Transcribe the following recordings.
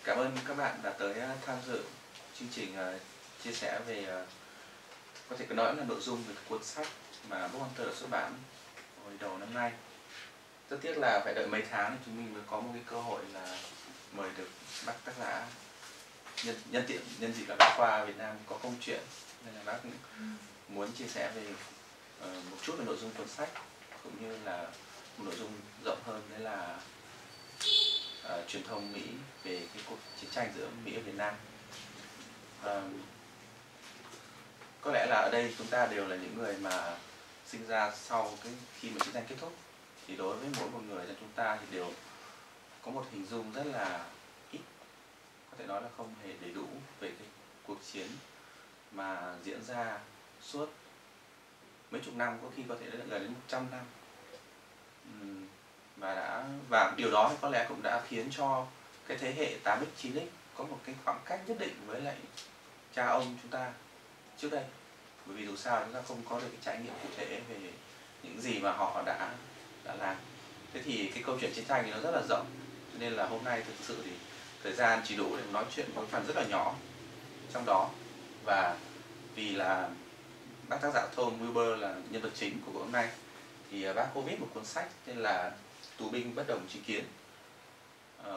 Cảm ơn các bạn đã tới tham dự chương trình chia sẻ về, có thể nói là nội dung về cuốn sách mà Book Hunter đã xuất bản hồi đầu năm nay. Rất tiếc là phải đợi mấy tháng thì chúng mình mới có một cái cơ hội là mời được bác tác giả nhân dịp là bác qua Việt Nam có công chuyện, nên là bác muốn chia sẻ về một chút về nội dung cuốn sách, cũng như là một nội dung rộng hơn, đấy là truyền thông Mỹ về cái cuộc chiến tranh giữa Mỹ và Việt Nam. Có lẽ là ở đây chúng ta đều là những người mà sinh ra sau khi mà chiến tranh kết thúc, thì đối với mỗi một người trong chúng ta thì đều có một hình dung rất là ít, có thể nói là không hề đầy đủ về cái cuộc chiến mà diễn ra suốt mấy chục năm, có khi có thể gần đến 100 năm. Và điều đó thì có lẽ cũng đã khiến cho cái thế hệ 8x 9x có một cái khoảng cách nhất định với lại cha ông chúng ta trước đây, bởi vì dù sao chúng ta không có được cái trải nghiệm cụ thể về những gì mà họ đã làm. Thế thì cái câu chuyện chiến tranh thì nó rất là rộng, cho nên là hôm nay thực sự thì thời gian chỉ đủ để nói chuyện một phần rất là nhỏ trong đó. Và vì là bác tác giả Tom Wilber là nhân vật chính của hôm nay, thì bác có viết một cuốn sách tên là Tù binh bất đồng chính kiến,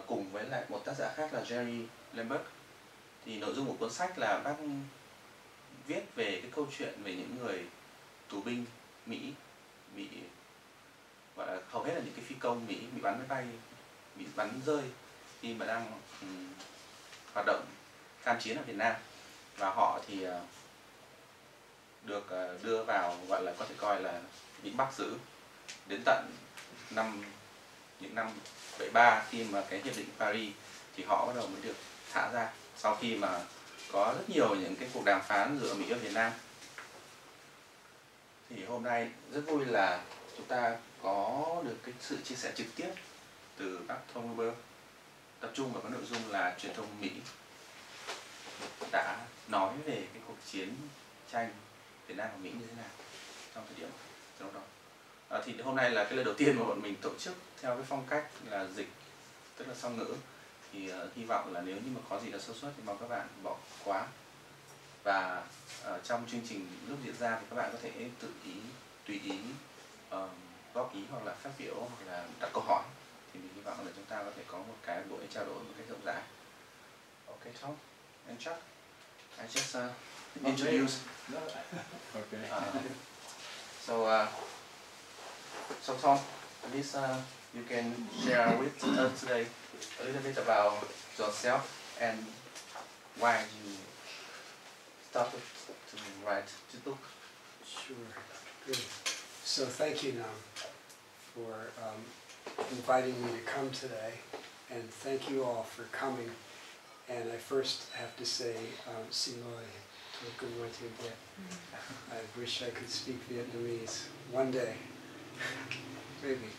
cùng với lại một tác giả khác là Daniel Ellsberg. Thì nội dung của cuốn sách là bác viết về cái câu chuyện về những người tù binh Mỹ bị gọi là hầu hết là những cái phi công Mỹ bị bắn máy bay, bị bắn rơi khi mà đang hoạt động tham chiến ở Việt Nam, và họ thì được đưa vào, gọi là có thể coi là Vịnh Bắc giữ đến tận những năm 73, khi mà cái hiệp định Paris thì họ bắt đầu mới được thả ra, sau khi mà có rất nhiều những cái cuộc đàm phán giữa Mỹ và Việt Nam. Thì hôm nay rất vui là chúng ta có được cái sự chia sẻ trực tiếp từ bác Tom Wilber, tập trung vào cái nội dung là truyền thông Mỹ đã nói về cái cuộc chiến tranh Việt Nam và Mỹ như thế nào trong thời điểm đó. Thì hôm nay là cái lần đầu tiên mà bọn mình tổ chức theo cái phong cách là dịch, tức là song ngữ, thì hy vọng là nếu như mà có gì là sơ suất thì mong các bạn bỏ qua. Và trong chương trình lúc diễn ra thì các bạn có thể tùy ý góp ý hoặc là phát biểu hoặc là đặt câu hỏi, thì mình hy vọng là chúng ta có thể có một cái buổi trao đổi một cách rộng rãi. Okay, Tom and Chuck, I just introduce. Okay. So Tom, at least you can share with us today a little bit about yourself and why you started to write the book. Sure. Good. So thank you, Nam, for inviting me to come today, and thank you all for coming. And I first have to say, xin lỗi, tôi cũng nói tiếng Việt. I wish I could speak Vietnamese one day, maybe,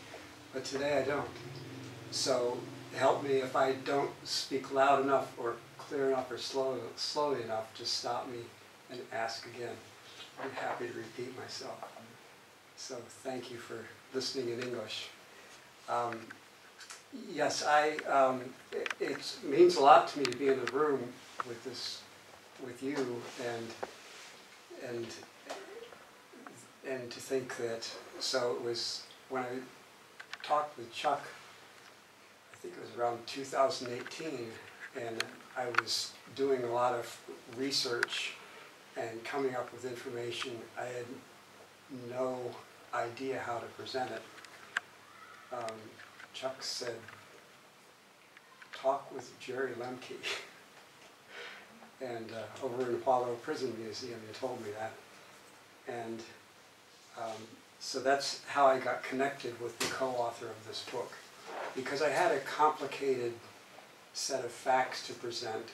but today I don't. So help me if I don't speak loud enough or clear enough or slowly enough, just stop me and ask again. I'm happy to repeat myself. So thank you for listening in English. Yes, it means a lot to me to be in the room with you, and to think that. So it was when I talked with Chuck, I think it was around 2018, and I was doing a lot of research and coming up with information. I had no idea how to present it. Chuck said, talk with Jerry Lemke. And over in Apollo Prison Museum, he told me that. And so that's how I got connected with the co-author of this book, because I had a complicated set of facts to present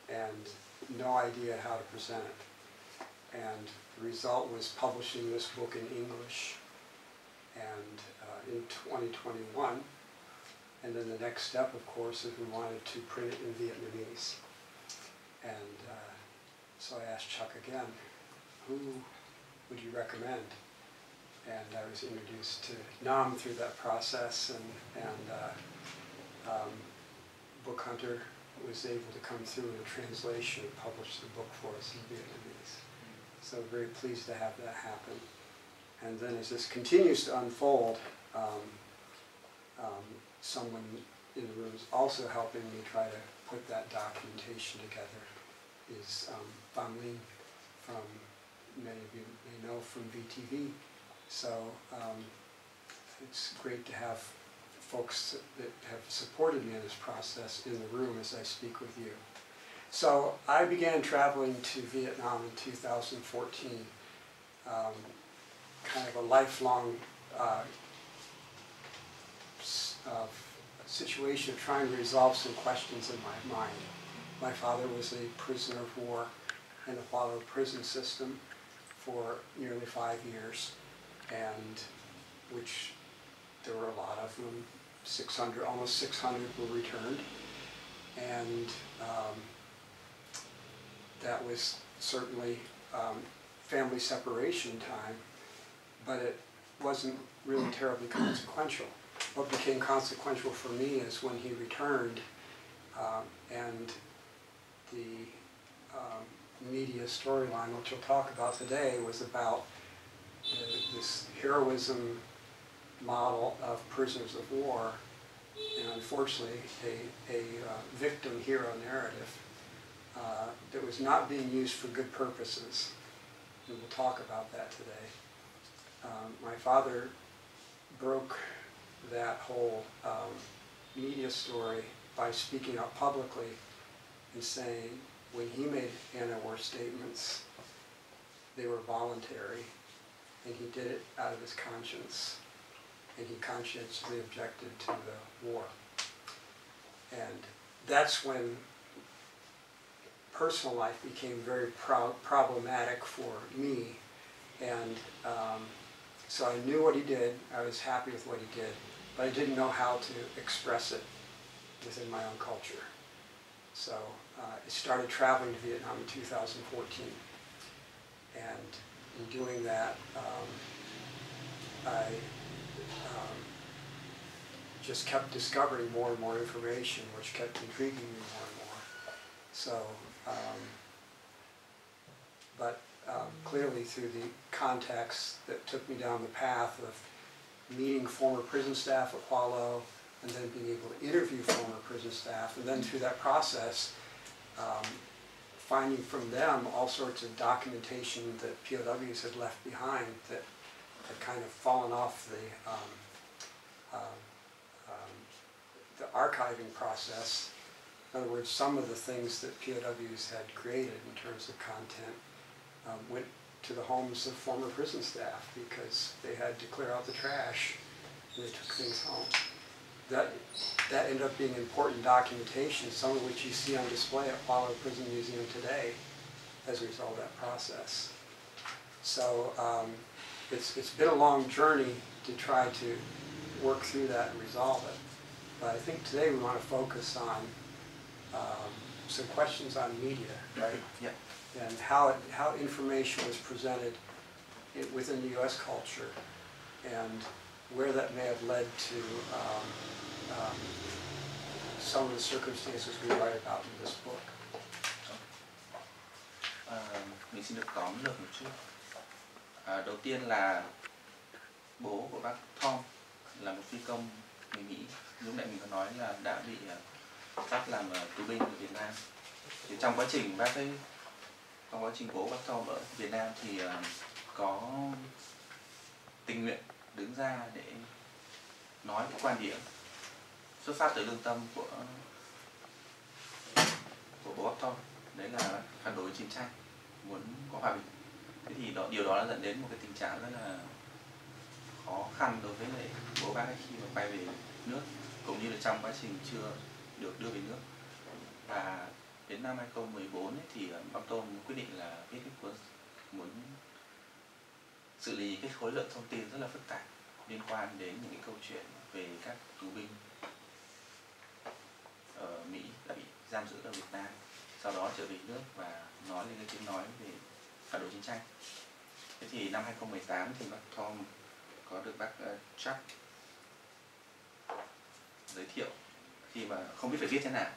and no idea how to present it. And the result was publishing this book in English and in 2021. And then the next step, of course, is we wanted to print it in Vietnamese. And so I asked Chuck again, who would you recommend? And I was introduced to Nam through that process, and Book Hunter was able to come through in a translation and publish the book for us in Vietnamese. So very pleased to have that happen. And then as this continues to unfold, someone in the room is also helping me try to put that documentation together is Van Ling, from, many of you may know, from VTV. So it's great to have folks that have supported me in this process in the room as I speak with you. So I began traveling to Vietnam in 2014, kind of a lifelong situation of trying to resolve some questions in my mind. My father was a prisoner of war in the Hualo prison system for nearly 5 years, and which there were a lot of them. 600, almost 600 were returned, and that was certainly family separation time, but it wasn't really terribly consequential. What became consequential for me is when he returned, and the media storyline, which we'll talk about today, was about this heroism model of prisoners of war, and unfortunately a victim-hero narrative that was not being used for good purposes. And we'll talk about that today. My father broke that whole media story by speaking out publicly and saying when he made anti-war statements, they were voluntary, and he did it out of his conscience, and he conscientiously objected to the war. And that's when personal life became very problematic for me, and so I knew what he did, I was happy with what he did, but I didn't know how to express it within my own culture. So I started traveling to Vietnam in 2014, and in doing that, I just kept discovering more and more information, which kept intriguing me more and more. So, clearly through the contacts that took me down the path of meeting former prison staff at Hualo, and then being able to interview former prison staff, and then through that process, finding from them all sorts of documentation that POWs had left behind that had kind of fallen off the archiving process. In other words, some of the things that POWs had created in terms of content went to the homes of former prison staff because they had to clear out the trash and they took things home. That ended up being important documentation, some of which you see on display at Hualo Prison Museum today as a result of that process. So it's been a long journey to try to work through that and resolve it. But I think today we want to focus on some questions on media, right? Yeah. And how information was presented within the U.S. culture, and where that may have led to some of the circumstances we write about in this book. Mình xin được tóm lược một chút. Đầu tiên là bố của bác Tom là một phi công người Mỹ. Lúc nãy mình có nói là đã bị bắt làm tù binh ở Việt Nam. Thì trong quá trình bố bác Tom ở Việt Nam thì có tình nguyện đứng ra để nói cái quan điểm xuất phát từ lương tâm của bố bác Tom, đấy là phản đối chiến tranh, muốn có hòa bình. Thế thì điều đó đã dẫn đến một cái tình trạng rất là khó khăn đối với lại bố bác ấy khi mà quay về nước, cũng như là trong quá trình chưa được đưa về nước. Và đến năm 2014 ấy, thì bác Tom quyết định là viết cái cuốn, muốn xử lý cái khối lượng thông tin rất là phức tạp liên quan đến những cái câu chuyện về các tù binh ở Mỹ đã bị giam giữ ở Việt Nam, sau đó trở về nước và nói lên cái tiếng nói về phản đối chiến tranh. Thế thì năm 2018 thì bác Tom có được bác Chuck giới thiệu, khi mà không biết phải viết thế nào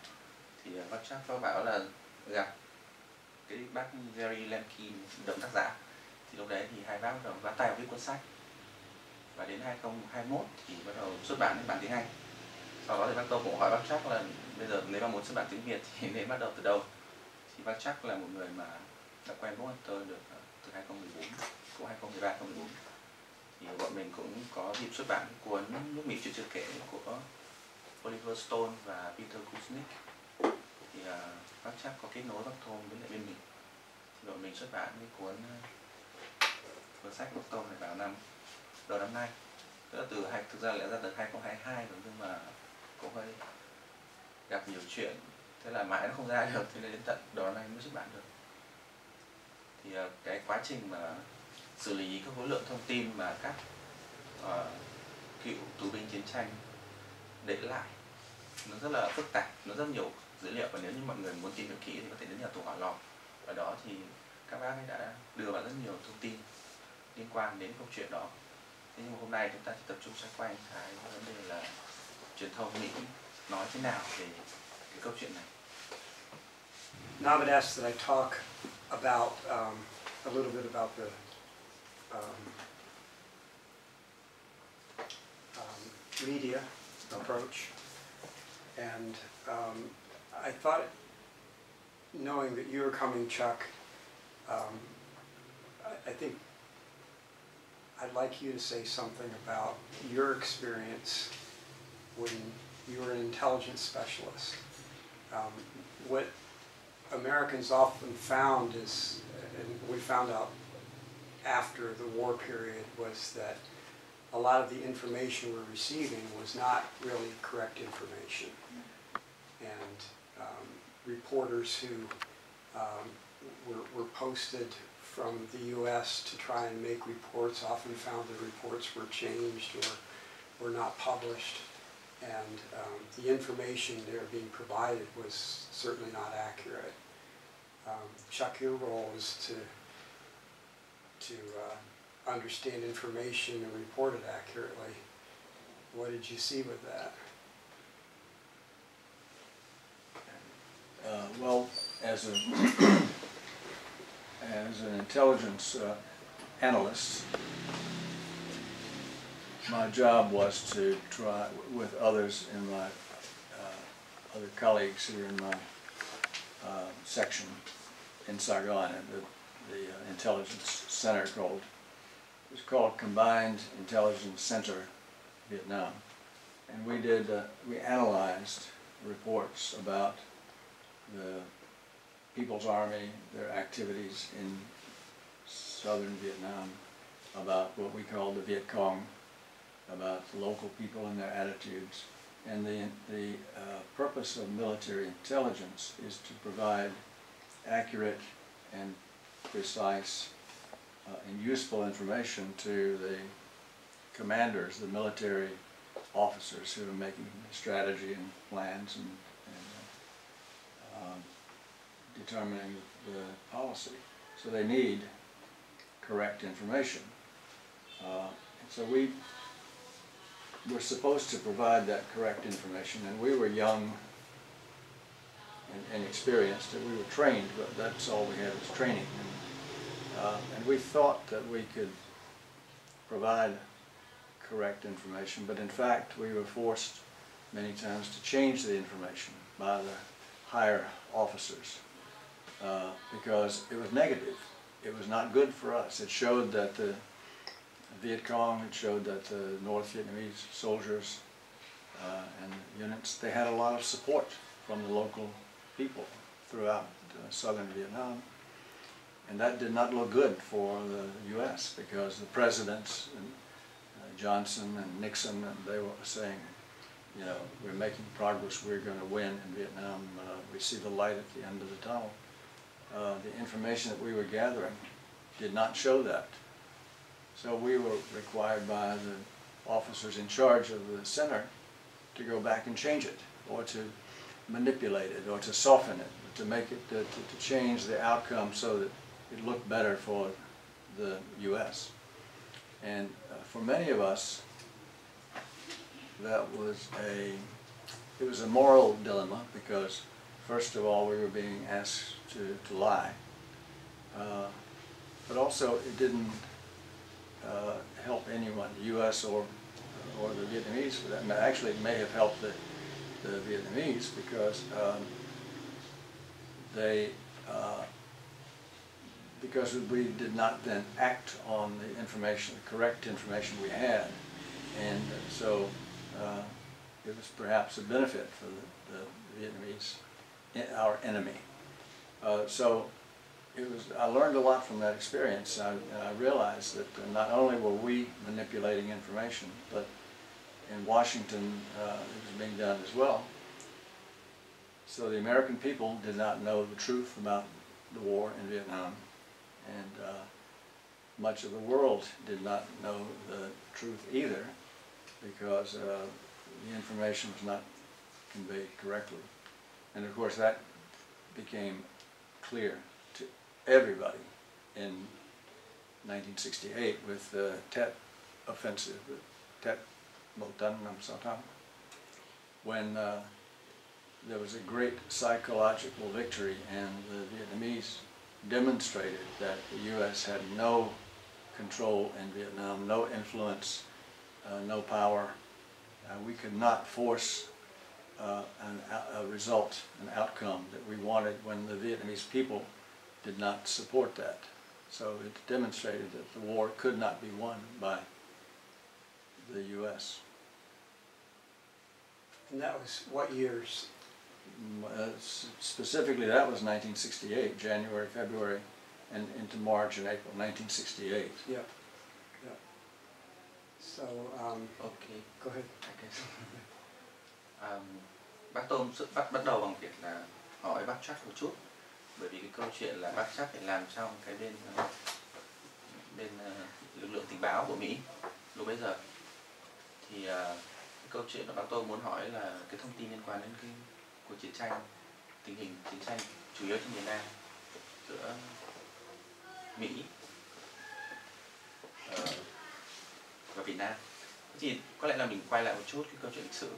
thì bác Chuck có bảo là gặp cái bác Jerry Lemkin, đồng tác giả, thì lúc đấy thì hai bác bắt đầu bắt tay vào viết cuốn sách, và đến 2021 thì bắt đầu xuất bản đến bản tiếng Anh. Sau đó thì bác Tô cũng hỏi bác Chuck là bây giờ nếu mà muốn xuất bản tiếng Việt thì nên bắt đầu từ đâu. Thì bác Chuck là một người mà đã quen với tôi được từ 2014, cũng 2013, 2014. Thì bọn mình cũng có dịp xuất bản cuốn Nước Mỹ chuyện chưa kể của Oliver Stone và Peter Kuznick. Thì bác Chuck có kết nối bác Tom với lại bên mình. Thì bọn mình xuất bản cái cuốn sách bác Tom này vào đầu năm nay. Thực ra là ra từ 2022 rồi, nhưng mà cũng hơi gặp nhiều chuyện, thế là mãi nó không ra được, thế nên đến tận đầu năm nay mới xuất bản được. Thì cái quá trình mà xử lý các khối lượng thông tin mà các cựu tù binh chiến tranh để lại nó rất là phức tạp, nó rất nhiều dữ liệu, và nếu như mọi người muốn tìm hiểu kỹ thì có thể đến nhà tù Hỏa Lò. Ở đó thì các bác ấy đã đưa vào rất nhiều thông tin liên quan đến câu chuyện đó. Thế nhưng mà hôm nay chúng ta chỉ tập trung xoay quanh cái vấn đề là truyền thông Mỹ nói thế nào về cái câu chuyện này. Now I'd ask that I talk about a little bit about the media approach, and I thought, knowing that you were coming, Chuck, I think I'd like you to say something about your experience when you were an intelligence specialist. What Americans often found is, and we found out after the war period, was that a lot of the information we're receiving was not really correct information. And reporters who were posted from the U.S. to try and make reports often found the reports were changed or were not published, and the information they were being provided was certainly not accurate. Chuck, your role is to understand information and report it accurately. What did you see with that? Well, as an intelligence analyst, my job was to try, with others in my other colleagues here in my section in Saigon, and the intelligence center it was called Combined Intelligence Center Vietnam, and we analyzed reports about the People's Army, their activities in southern Vietnam, about what we call the Viet Cong, about the local people and their attitudes. And the purpose of military intelligence is to provide accurate and precise and useful information to the commanders, the military officers who are making strategy and plans and determining the policy. So they need correct information. And so we were supposed to provide that correct information, and we were young and inexperienced, and we were trained, but that's all we had was training. And we thought that we could provide correct information, but in fact we were forced many times to change the information by the higher officers because it was negative. It was not good for us. It showed that the Viet Cong, it showed that the North Vietnamese soldiers and the units, they had a lot of support from the local people throughout southern Vietnam. And that did not look good for the U.S. because the presidents, Johnson and Nixon, and they were saying, you know, we're making progress, we're going to win in Vietnam, we see the light at the end of the tunnel. The information that we were gathering did not show that. So we were required by the officers in charge of the center to go back and change it, or to manipulate it, or to soften it, to make it, to change the outcome so that it looked better for the U.S. And for many of us, that was it was a moral dilemma, because first of all, we were being asked to lie. But also, it didn't help anyone, the U.S. or the Vietnamese for that matter. Actually, it may have helped the Vietnamese because because we did not then act on the information, the correct information we had, and so it was perhaps a benefit for the Vietnamese, our enemy. So it was. I learned a lot from that experience. I realized that not only were we manipulating information, but in Washington it was being done as well. So the American people did not know the truth about the war in Vietnam, and much of the world did not know the truth either, because the information was not conveyed correctly. And of course that became clear to everybody in 1968 with the Tet offensive, the Tet Mo Tân Nam Sao Tam, when there was a great psychological victory, and the Vietnamese demonstrated that the U.S. had no control in Vietnam, no influence, no power. We could not force a result, an outcome that we wanted when the Vietnamese people did not support that. So it demonstrated that the war could not be won by the U.S. And that was what years? Specifically, that was 1968, January, February, and into March and April 1968. Yeah, yeah. So, Okay. go ahead. Bác Tom bắt đầu bằng việc là hỏi bác Chuck một chút, bởi vì cái câu chuyện là bác Chuck phải làm trong cái bên lực lượng tình báo của Mỹ lúc bấy giờ, thì cái câu chuyện mà bác Tom muốn hỏi là cái thông tin liên quan đến cái cuộc chiến tranh, tình hình chiến tranh chủ yếu trên miền Nam giữa Mỹ và Việt Nam. Thì có lẽ là mình quay lại một chút cái câu chuyện lịch sử.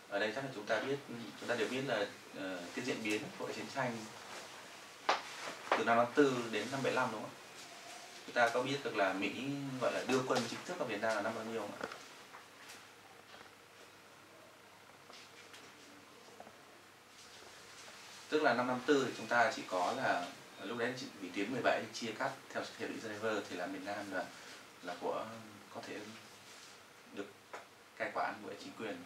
Ở đây chắc là chúng ta đều biết là cái diễn biến của chiến tranh từ năm 54 đến năm 75, đúng không ạ? Chúng ta có biết được là Mỹ gọi là đưa quân chính thức vào Việt Nam là năm bao nhiêu không ạ? Tức là năm 54 thì chúng ta chỉ có là lúc đấy vị tuyến 17 chia cắt theo hiệp định Geneva, thì là miền Nam là của có thể được cai quản bởi chính quyền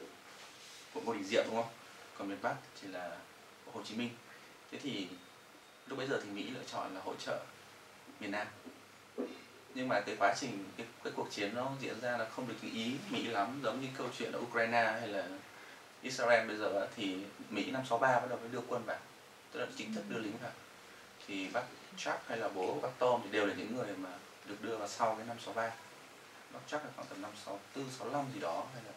của Ngô Đình Diệm, đúng không? Còn miền Bắc chỉ là của Hồ Chí Minh. Thế thì lúc bấy giờ thì Mỹ lựa chọn là hỗ trợ miền Nam. Nhưng mà cái quá trình cái cuộc chiến nó diễn ra là không được như ý Mỹ lắm, giống như câu chuyện ở Ukraine hay là Israel bây giờ. Thì Mỹ năm 63 bắt đầu mới đưa quân vào, tức là chính thức đưa lính vào. Thì bác Chuck hay là bố của bác Tom thì đều là những người mà được đưa vào sau cái năm 63. Bác Chuck là khoảng tầm năm 64, 65 gì đó, hay là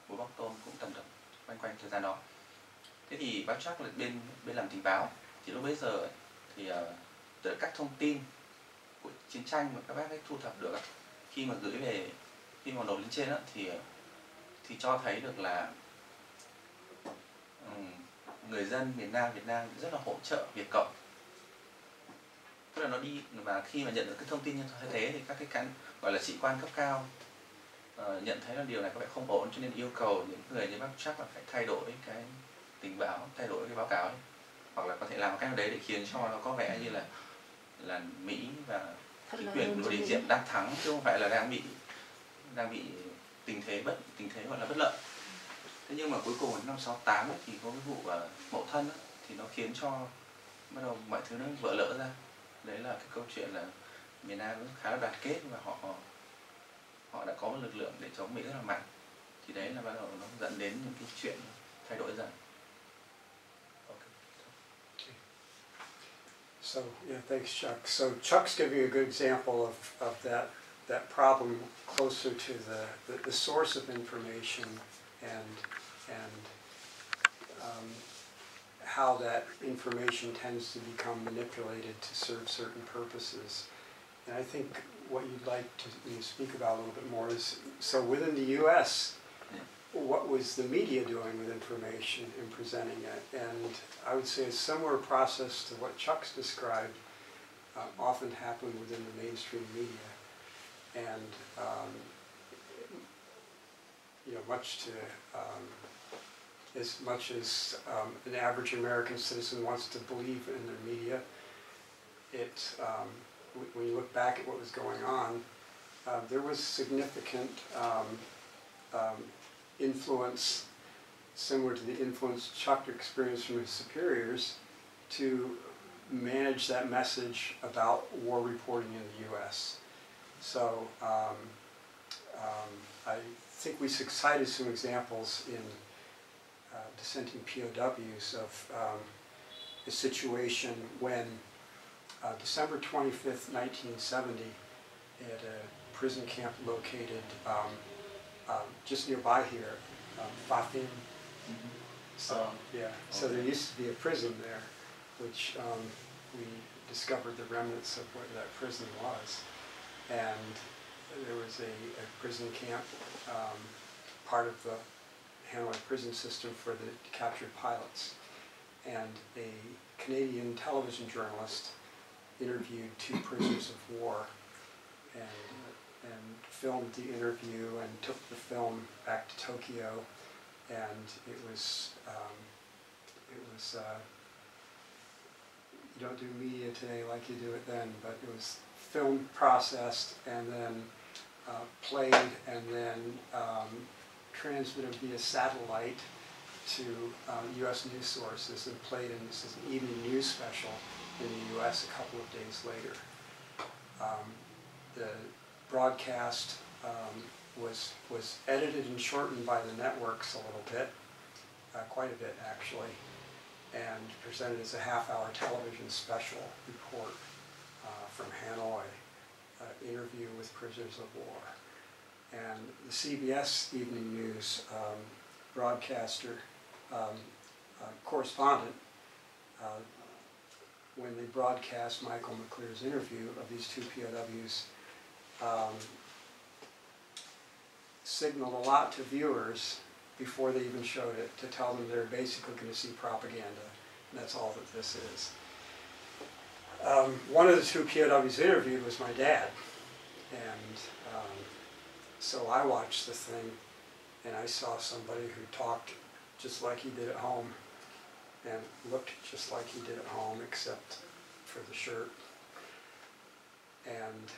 bố bác Tom cũng tầm quanh thời gian đó. Thế thì bác Chuck là bên làm tình báo. Thì lúc bấy giờ thì các thông tin của chiến tranh mà các bác ấy thu thập được khi mà gửi về, khi mà nộp lên trên đó, thì cho thấy được là người dân miền Nam Việt Nam rất là hỗ trợ Việt Cộng. Tức là nó đi, và khi mà nhận được cái thông tin như thế thì các cái gọi là sĩ quan cấp cao nhận thấy là điều này có vẻ không ổn, cho nên yêu cầu những người như bác Chuck là phải thay đổi cái tình báo, thay đổi cái báo cáo ấy. Hoặc là có thể làm một cách nào đấy để khiến cho nó có vẻ như là Mỹ và chính quyền Ngô Đình Diệm đang thắng, chứ không phải là đang bị tình thế gọi là bất lợi. Thế nhưng mà cuối cùng năm 68 ấy, thì có cái vụ Mậu Thân ấy, thì nó khiến cho bắt đầu mọi thứ nó vỡ lỡ ra. Đấy là cái câu chuyện là miền Nam khá là đoàn kết, và họ đã có một lực lượng để chống Mỹ rất là mạnh. Thì đấy là bắt đầu nó dẫn đến những cái chuyện thay đổi dần. So, yeah, thanks, Chuck. So Chuck's giving a good example of that problem closer to the source of information and how that information tends to become manipulated to serve certain purposes. And I think what you'd like to speak about a little bit more is, so within the U.S., what was the media doing with information and presenting it? And I would say a similar process to what Chuck's described often happened within the mainstream media. And as much as an average American citizen wants to believe in their media, when you look back at what was going on, there was significant influence, similar to the influence Chuck experienced from his superiors, to manage that message about war reporting in the U.S. So I think we cited some examples in dissenting POWs of a situation when December 25th, 1970, at a prison camp located just nearby here, Fafin. So so there used to be a prison there, which we discovered the remnants of what that prison was. And there was a prison camp, part of the Hanoi prison system for the captured pilots. And a Canadian television journalist interviewed 2 prisoners of war and filmed the interview and took the film back to Tokyo. And it was you don't do media today like you do it then, but it was filmed, processed, and then played, and then transmitted via satellite to U.S. news sources and played in this as an evening news special in the U.S. a couple of days later. The broadcast was edited and shortened by the networks a little bit, quite a bit actually, and presented as a half-hour television special report from Hanoi, interview with prisoners of war. And the CBS Evening News broadcaster, correspondent, when they broadcast Michael McClear's interview of these 2 POWs, signaled a lot to viewers before they even showed it to tell them they're basically going to see propaganda, and that's all that this is. One of the 2 POWs interviewed was my dad, and so I watched the thing, and I saw somebody who talked just like he did at home, and looked just like he did at home, except for the shirt, and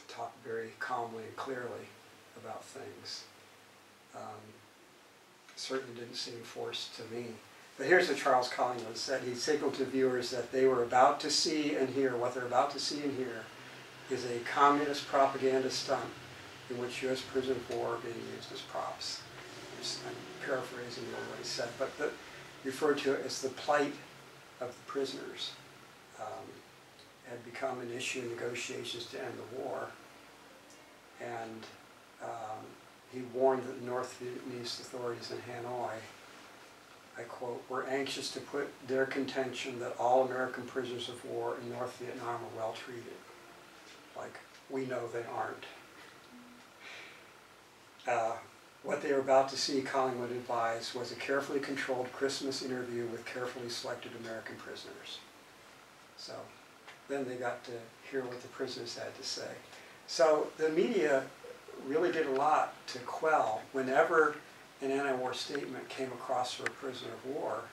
talked very calmly and clearly about things. Certainly didn't seem forced to me. But here's what Charles Collingwood said. He signaled to viewers that they were about to see and hear, what they're about to see and hear is a communist propaganda stunt in which U.S. prisoners of war are being used as props. I'm paraphrasing what he said, but referred to it as the plight of the prisoners. Had become an issue in negotiations to end the war, and he warned the North Vietnamese authorities in Hanoi, I quote, "We're anxious to put their contention that all American prisoners of war in North Vietnam are well treated." Like, we know they aren't. What they were about to see, Collingwood advised, was a carefully controlled Christmas interview with carefully selected American prisoners. So then they got to hear what the prisoners had to say. So the media really did a lot to quell, whenever an anti-war statement came across for a prisoner of war,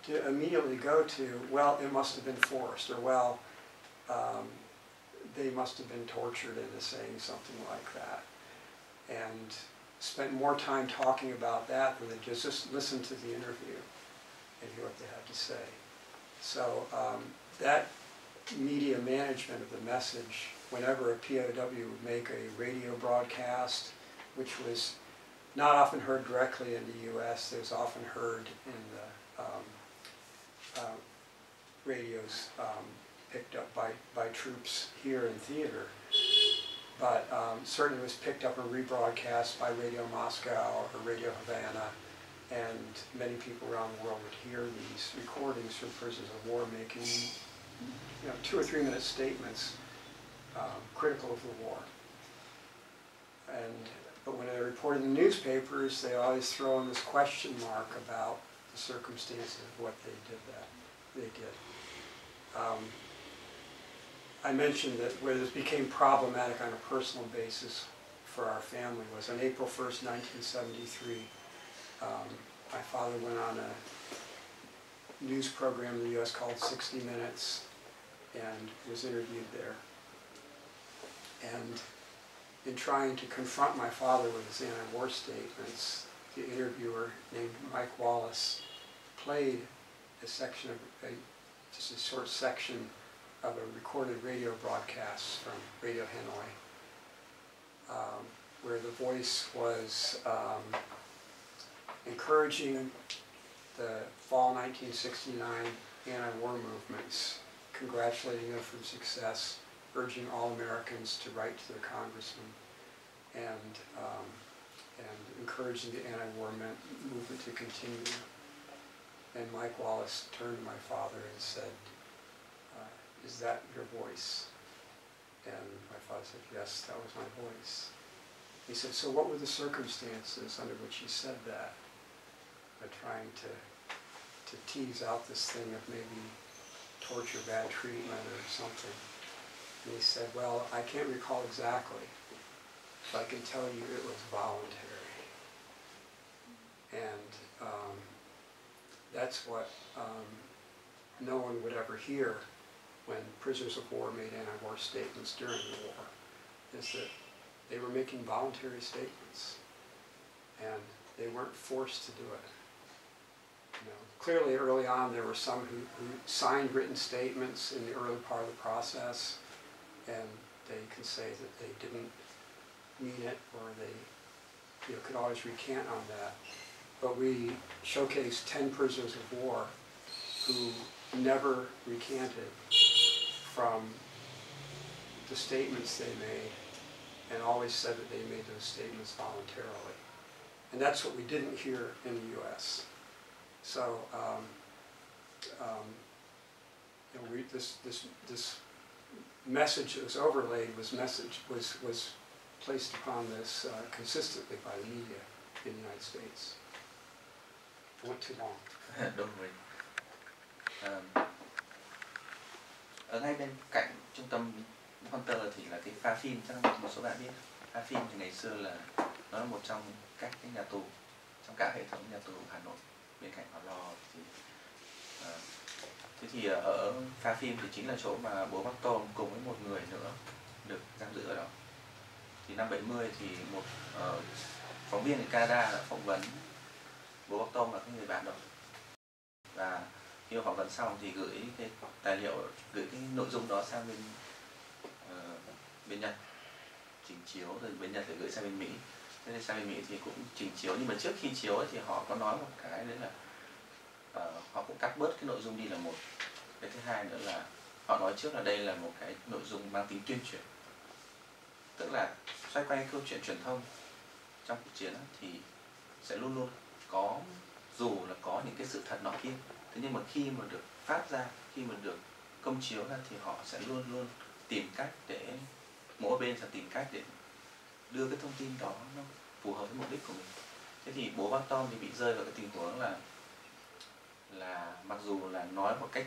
to immediately go to, well, it must have been forced, or well, they must have been tortured into saying something like that. And spent more time talking about that than they just listened to the interview and hear what they had to say. So that media management of the message, whenever a POW would make a radio broadcast, which was not often heard directly in the U.S., it was often heard in the radios picked up by troops here in theater, but certainly was picked up and rebroadcast by Radio Moscow or Radio Havana, and many people around the world would hear these recordings from prisoners of war making 2 or 3 minute statements critical of the war. And But when they report in the newspapers, they always throw in this question mark about the circumstances of what they did. I mentioned that where this became problematic on a personal basis for our family was on April 1st, 1973. My father went on a news program in the U.S. called 60 Minutes and was interviewed there. And in trying to confront my father with his anti-war statements, the interviewer named Mike Wallace played a section of, just a short section of a recorded radio broadcast from Radio Hanoi, where the voice was encouraging the fall 1969 anti-war movements, congratulating them for success, urging all Americans to write to their congressman, and encouraging the anti-war movement to continue. And Mike Wallace turned to my father and said, "Is that your voice?" And my father said, "Yes, that was my voice." He said, "So what were the circumstances under which you said that?" Trying to tease out this thing of maybe torture, bad treatment, or something. And he said, "Well, I can't recall exactly, but I can tell you it was voluntary." And that's what no one would ever hear when prisoners of war made anti-war statements during the war, is that they were making voluntary statements, and they weren't forced to do it. You know, clearly, early on, there were some who signed written statements in the early part of the process, and they can say that they didn't mean it, or they could always recant on that. But we showcased 10 prisoners of war who never recanted from the statements they made, and always said that they made those statements voluntarily. And that's what we didn't hear in the U.S. So this message that was overlaid was placed upon this consistently by the media in the United States. It went too long. Đúng rồi. Ở ngay bên cạnh trung tâm Hunter thì là cái pha phim, chắc một số bạn biết. Pha phim thì ngày xưa là nó là một trong các cái nhà tù trong cả hệ thống nhà tù Hà Nội, bên cạnh Hỏa Lò. Thế thì ở pha phim thì chính là chỗ mà bố Bắc Tôm cùng với một người nữa được giam giữ ở đó. Thì năm 70 thì một phóng viên ở Canada đã phỏng vấn bố Bắc Tôm và cái người bạn đó. Và khi phỏng vấn xong thì gửi cái tài liệu, gửi cái nội dung đó sang bên Nhật trình chiếu, rồi bên Nhật lại gửi sang bên Mỹ. Thế nên sang bên Mỹ thì cũng trình chiếu, nhưng mà trước khi chiếu ấy thì họ có nói một cái đấy là họ cũng cắt bớt cái nội dung đi là một. Cái thứ hai nữa là họ nói trước là đây là một cái nội dung mang tính tuyên truyền, tức là xoay quanh câu chuyện truyền thông trong cuộc chiến thì sẽ luôn luôn có, dù là có những cái sự thật nọ kia, thế nhưng mà khi mà được phát ra, khi mà được công chiếu ra thì họ sẽ luôn luôn tìm cách để, mỗi bên sẽ tìm cách để đưa cái thông tin đó nó phù hợp với mục đích của mình. Thế thì bố Bắc Tom thì bị rơi vào cái tình huống là mặc dù là nói một cách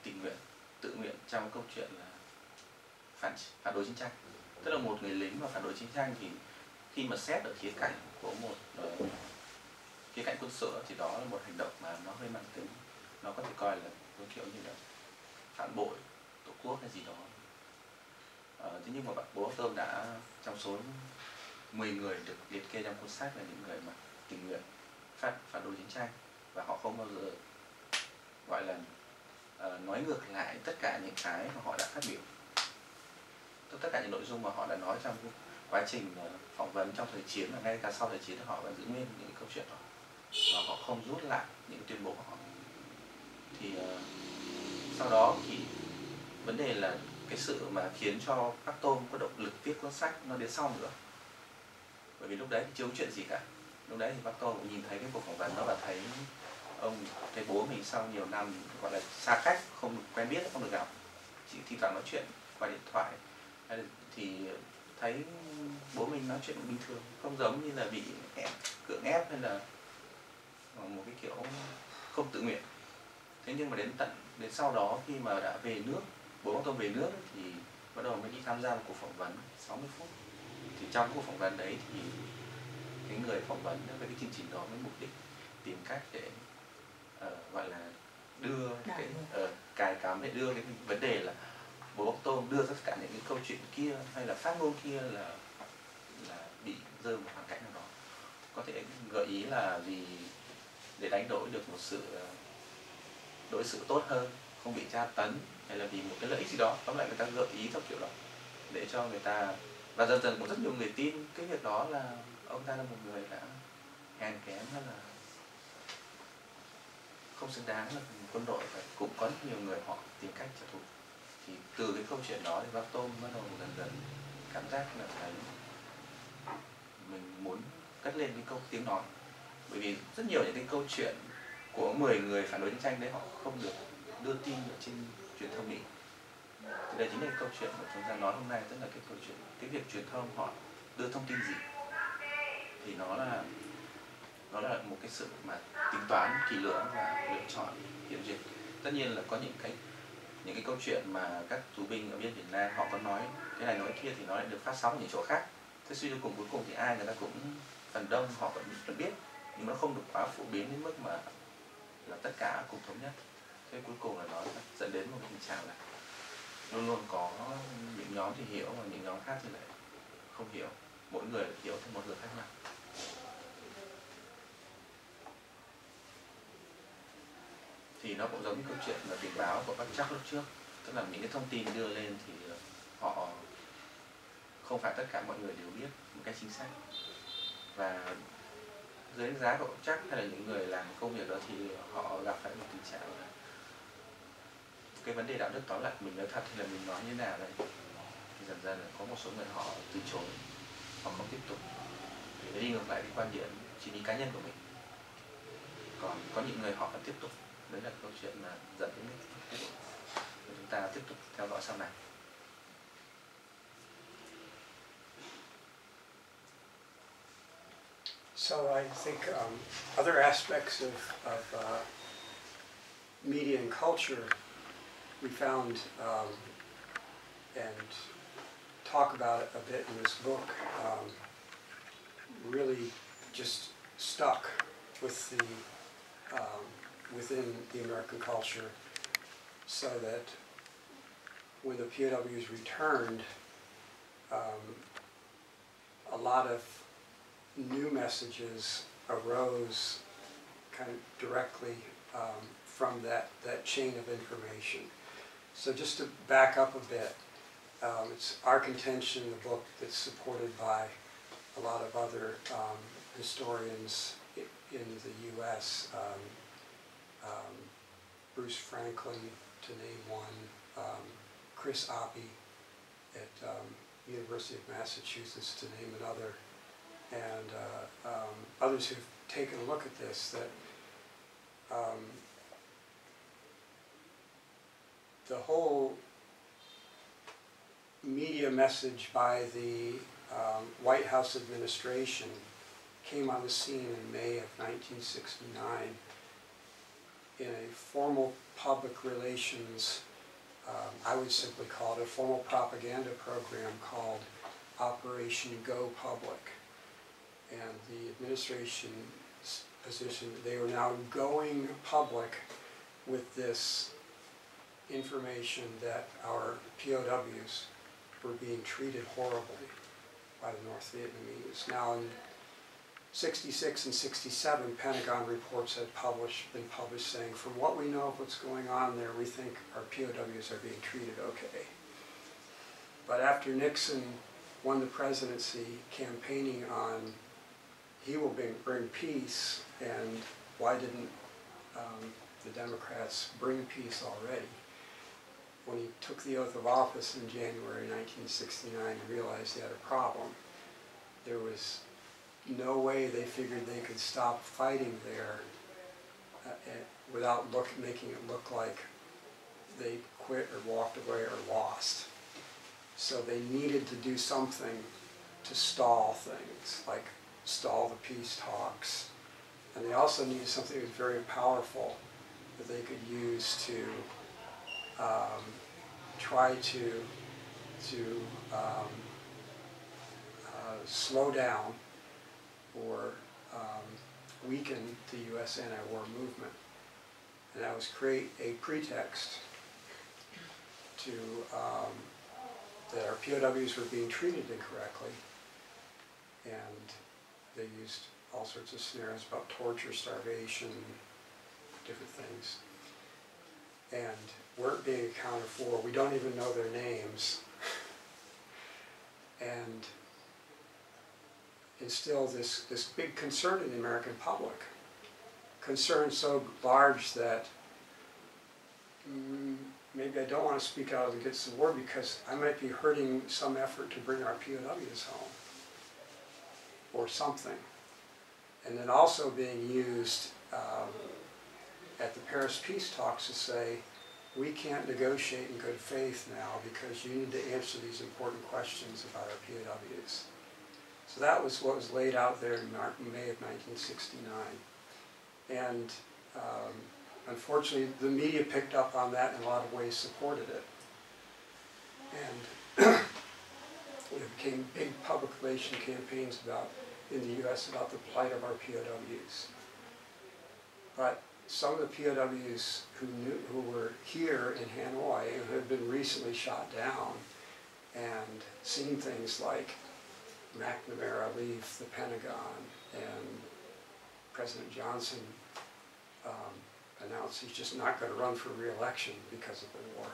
tình nguyện, tự nguyện trong câu chuyện là phản đối chiến tranh, tức là một người lính mà phản đối chiến tranh, thì khi mà xét ở khía cạnh của một khía cạnh quân sự thì đó là một hành động mà nó hơi mang tính, nó có thể coi là kiểu như là phản bội tổ quốc hay gì đó. Thế nhưng mà bố Tôm đã, trong số 10 người được liệt kê trong cuốn sách là những người mà tình nguyện phản đối chiến tranh, và họ không bao giờ gọi là nói ngược lại tất cả những cái mà họ đã phát biểu, tất cả những nội dung mà họ đã nói trong quá trình phỏng vấn trong thời chiến, và ngay cả sau thời chiến họ vẫn giữ nguyên những câu chuyện đó, và họ không rút lại những tuyên bố của họ. Thì sau đó thì vấn đề là cái sự mà khiến cho Bắc Tôm có động lực viết cuốn sách nó đến sau nữa, bởi vì lúc đấy thì chưa có chuyện gì cả. Lúc đấy thì Bắc Tôm cũng nhìn thấy cái cuộc phỏng vấn đó và thấy thấy bố mình sau nhiều năm gọi là xa cách, không được quen biết, không được gặp, chỉ thi thoảng nói chuyện qua điện thoại, thì thấy bố mình nói chuyện bình thường, không giống như là bị cưỡng ép hay là một cái kiểu không tự nguyện. Thế nhưng mà đến sau đó khi mà đã về nước, bố con tôi về nước thì bắt đầu mới đi tham gia một cuộc phỏng vấn 60 phút. Thì trong cuộc phỏng vấn đấy thì cái người phỏng vấn với cái chương trình đó với mục đích tìm cách để gọi là đưa cái cài cắm để đưa cái vấn đề là bố bóc tôm đưa tất cả những cái câu chuyện kia hay là phát ngôn kia là bị rơi một hoàn cảnh nào đó, có thể gợi ý là vì để đánh đổi được một sự đối xử tốt hơn, không bị tra tấn, hay là vì một cái lợi ích gì đó. Tóm lại người ta gợi ý theo kiểu đó để cho người ta, và dần dần cũng rất nhiều người tin cái việc đó là ông ta là một người đã hèn kém hay là không xứng đáng là quân đội, và cũng có rất nhiều người họ tìm cách trả thù. Thì từ cái câu chuyện đó thì bác Tôm bắt đầu dần dần cảm giác là thấy mình muốn cất lên cái câu tiếng nói, bởi vì rất nhiều những cái câu chuyện của 10 người phản đối chiến tranh đấy họ không được đưa tin ở trên truyền thông Mỹ. Thì đây chính là cái câu chuyện mà chúng ta nói hôm nay, tức là cái câu chuyện cái việc truyền thông họ đưa thông tin gì thì nó là một cái sự mà tính toán kỹ lưỡng và lựa chọn kiểm duyệt. Tất nhiên là có những cái câu chuyện mà các tù binh ở bên Việt Nam họ có nói cái này nói kia thì nó lại được phát sóng ở những chỗ khác. Thế suy cho cùng cuối cùng thì ai người ta cũng phần đông họ vẫn biết, nhưng nó không được quá phổ biến đến mức mà là tất cả cùng thống nhất. Thế cuối cùng là nó dẫn đến một cái tình trạng là luôn luôn có những nhóm thì hiểu và những nhóm khác thì lại không hiểu, mỗi người hiểu theo một hướng khác nhau. Thì nó cũng giống như câu chuyện là tình báo của bác Chuck lúc trước, tức là những cái thông tin đưa lên thì họ không phải tất cả mọi người đều biết một cách chính xác, và dưới đánh giá của bác Chuck hay là những người làm công việc đó thì họ gặp phải một tình trạng là cái vấn đề đạo đức, tóm lại mình nói thật hay là mình nói như nào đây, thì dần dần là có một số người họ từ chối, họ không tiếp tục để đi ngược lại cái quan điểm chỉ ý cá nhân của mình, còn có những người họ vẫn tiếp tục. Đấy là câu chuyện mà dẫn đến cái chúng ta tiếp tục theo dõi sau này. So I think other aspects of media and culture we found and talk about it a bit in this book really just stuck with the within the American culture, so that when the POWs returned, a lot of new messages arose kind of directly from that chain of information. So just to back up a bit, it's our contention in the book that's supported by a lot of other historians in the U.S., Bruce Franklin, to name one, Chris Oppie at University of Massachusetts, to name another, and others who've taken a look at this, that the whole media message by the White House administration came on the scene in May of 1969 in a formal public relations, I would simply call it a formal propaganda program called Operation Go Public. And the administration's position, they were now going public with this information that our POWs were being treated horribly by the North Vietnamese. Now in 66 and 67, Pentagon reports had been published saying, from what we know of what's going on there, we think our POWs are being treated okay. But after Nixon won the presidency, campaigning on he will bring peace, and why didn't the Democrats bring peace already? When he took the oath of office in January 1969 and realized he had a problem, there was no way they figured they could stop fighting there without making it look like they quit or walked away or lost. So they needed to do something to stall things, like stall the peace talks. And they also needed something that was very powerful that they could use to try to slow down or weaken the U.S. anti-war movement. And that was create a pretext to that our POWs were being treated incorrectly, and they used all sorts of scenarios about torture, starvation, different things, and weren't being accounted for. We don't even know their names, and instilled this big concern in the American public. Concern so large that maybe I don't want to speak out against the war because I might be hurting some effort to bring our POWs home or something. And then also being used at the Paris peace talks to say, we can't negotiate in good faith now because you need to answer these important questions about our POWs. So that was what was laid out there in May of 1969. And unfortunately, the media picked up on that and in a lot of ways supported it. And it became big public relation campaigns in the U.S. about the plight of our POWs. But some of the POWs who were here in Hanoi and who had been recently shot down and seen things like McNamara leave the Pentagon and President Johnson announced he's just not going to run for re-election because of the war.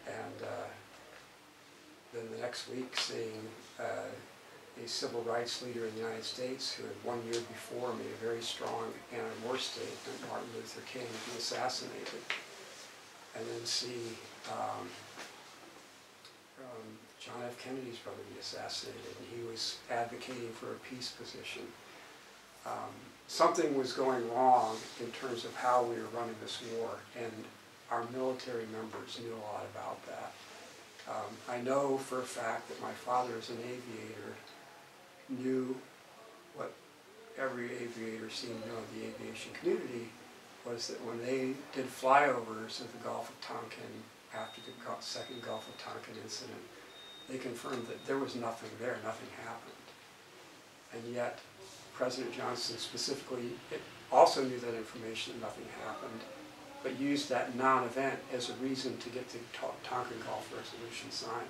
And then the next week seeing a civil rights leader in the United States who had 1 year before made a very strong anti-war statement, Martin Luther King, be assassinated. And then see John F. Kennedy's brother be assassinated, and he was advocating for a peace position. Something was going wrong in terms of how we were running this war, and our military members knew a lot about that. I know for a fact that my father, as an aviator, knew what every aviator seemed to know in the aviation community, was that when they did flyovers of the Gulf of Tonkin after the second Gulf of Tonkin incident, they confirmed that there was nothing there, nothing happened. And yet, President Johnson specifically also knew that information, that nothing happened, but used that non-event as a reason to get the Tonkin Gulf Resolution signed.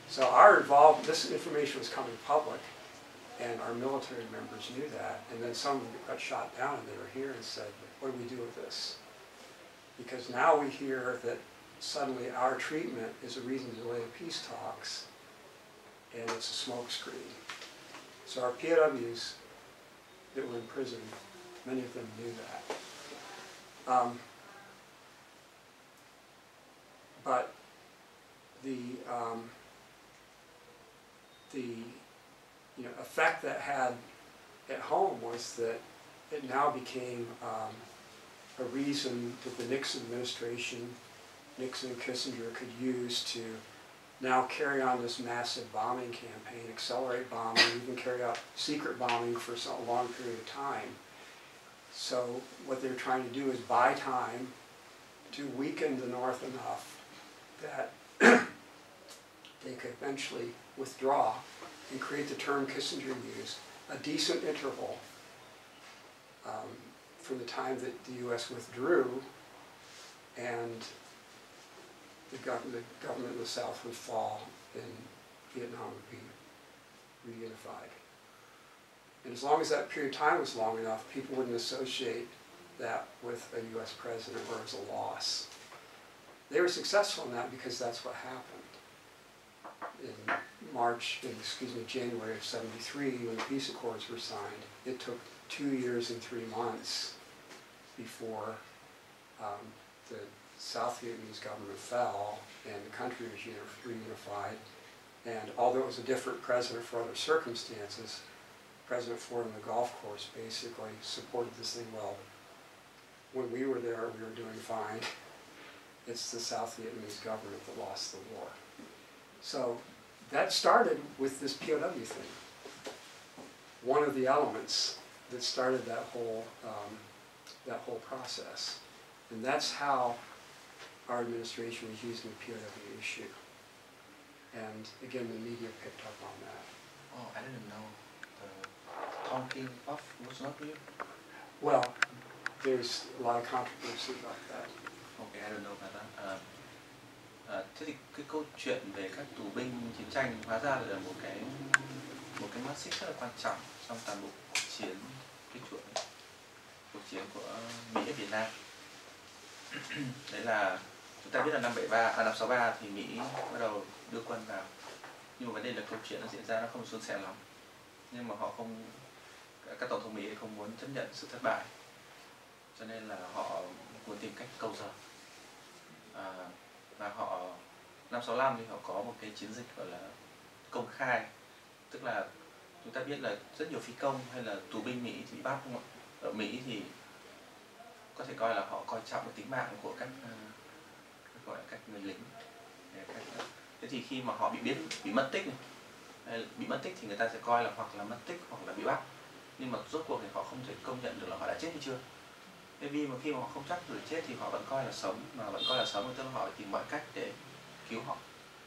So our involvement, this information was coming public, and our military members knew that, and then some got shot down and they were here and said, what do we do with this? Because now we hear that suddenly our treatment is a reason to delay the peace talks, and it's a smokescreen. So our POWs that were in prison, many of them knew that. But the effect that had at home was that it now became a reason that the Nixon administration, Nixon and Kissinger, could use to now carry on this massive bombing campaign, accelerate bombing, even carry out secret bombing for a long period of time. So what they're trying to do is buy time to weaken the North enough that they could eventually withdraw and create the term Kissinger used, a decent interval from the time that the U.S. withdrew and the government in the South would fall and Vietnam would be reunified. And as long as that period of time was long enough, people wouldn't associate that with a U.S. president or as a loss. They were successful in that because that's what happened. In January of '73, when the peace accords were signed, it took 2 years and 3 months before the South Vietnamese government fell and the country was reunified. And although it was a different president for other circumstances, President Ford and the golf course basically supported this thing. Well, when we were there, we were doing fine. It's the South Vietnamese government that lost the war. So that started with this POW thing. One of the elements that started that whole process. And that's how our administration was using the POW issue. And again, the media picked up on that. Oh, I didn't know the talking off was not real. Well, there's a lot of controversy about that. Okay, I don't know about that. Thế thì cái câu chuyện về các tù binh chiến tranh hóa ra là một cái mắt xích rất là quan trọng trong toàn bộ cuộc chiến của Mỹ ở Việt Nam. Đấy là chúng ta biết là năm 63 thì Mỹ bắt đầu đưa quân vào, nhưng mà vấn đề là câu chuyện nó diễn ra nó không suôn sẻ lắm, nhưng mà các tổng thống Mỹ không muốn chấp nhận sự thất bại, cho nên là họ muốn tìm cách câu giờ. Và họ năm 65 thì họ có một cái chiến dịch gọi là công khai, tức là chúng ta biết là rất nhiều phi công hay là tù binh Mỹ thì bị bắt, không ạ? Ở Mỹ thì có thể coi là họ coi trọng cái tính mạng của các gọi là các người lính. Thế thì khi mà họ bị mất tích này, hay bị mất tích thì người ta sẽ coi là hoặc là mất tích hoặc là bị bắt, nhưng mà rốt cuộc thì họ không thể công nhận được là họ đã chết hay chưa. Thế vì mà khi mà họ không chắc được chết thì họ vẫn coi là sống, mà vẫn coi là sống, tức là họ tìm mọi cách để cứu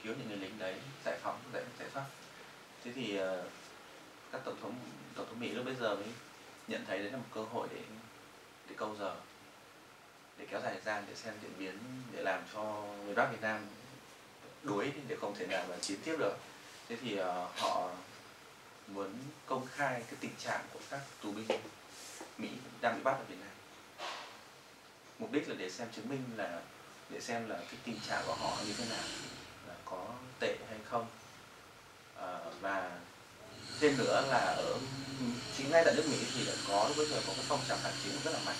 những người lính đấy, giải thoát. Thế thì các tổng thống Mỹ lúc bây giờ mới nhận thấy đấy là một cơ hội để câu giờ, để kéo dài thời gian, để xem diễn biến, để làm cho người Bắc Việt Nam đuối, để không thể nào mà chiến tiếp được. Thế thì họ muốn công khai cái tình trạng của các tù binh Mỹ đang bị bắt ở Việt Nam. Mục đích là để xem chứng minh là để xem là cái tình trạng của họ như thế nào, là có tệ hay không. Và thêm nữa là ở chính ngay tại nước Mỹ thì đã bây giờ có cái phong trào phản chiến rất là mạnh.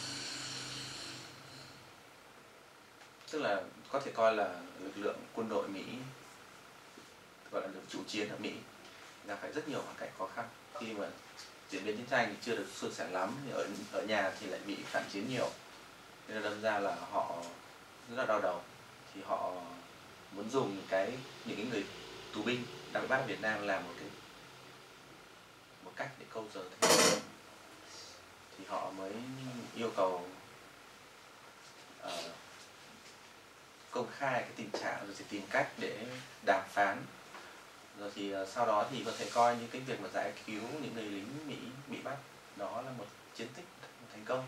Tức là có thể coi là lực lượng quân đội Mỹ, gọi là lực chủ chiến ở Mỹ, gặp phải rất nhiều hoàn cảnh khó khăn. Khi mà diễn biến chiến tranh thì chưa được suôn sẻ lắm, thì ở nhà thì lại bị phản chiến nhiều, nên là đâm ra là họ rất là đau đầu. Thì họ muốn dùng những cái người tù binh đang bị bắt ở Việt Nam làm một cách để câu giờ thế. Thì họ mới yêu cầu công khai cái tình trạng, rồi thì tìm cách để đàm phán, rồi thì sau đó thì có thể coi như cái việc mà giải cứu những người lính Mỹ bị bắt đó là một chiến tích, một thành công,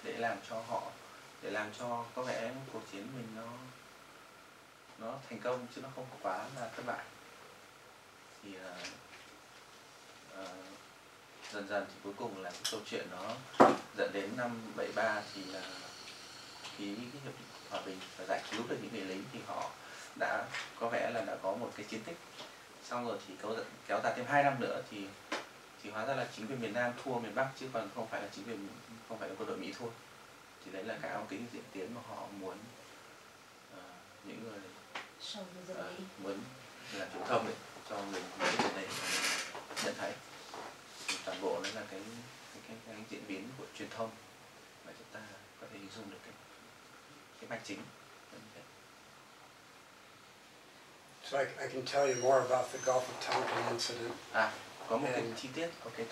để làm cho có vẻ cuộc chiến mình nó thành công chứ nó không quá là thất bại. Thì dần dần thì cuối cùng là cái câu chuyện nó dẫn đến năm 73 thì là ký cái hiệp định hòa bình và giải cứu được những người lính, thì họ đã có vẻ là đã có một cái chiến tích. Xong rồi thì kéo dài thêm 2 năm nữa thì hóa ra là chính quyền miền Nam thua miền Bắc, chứ còn không phải là quân đội Mỹ thua. Thì đấy là cái diễn tiến mà họ muốn những người muốn làm truyền thông đấy cho người này nhận thấy. Thì toàn bộ đấy là cái diễn biến của truyền thông mà chúng ta có thể hình dung được cái mạch chính. So I can tell you more about the Gulf of Tonkin incident. Có một cái chi tiết, cái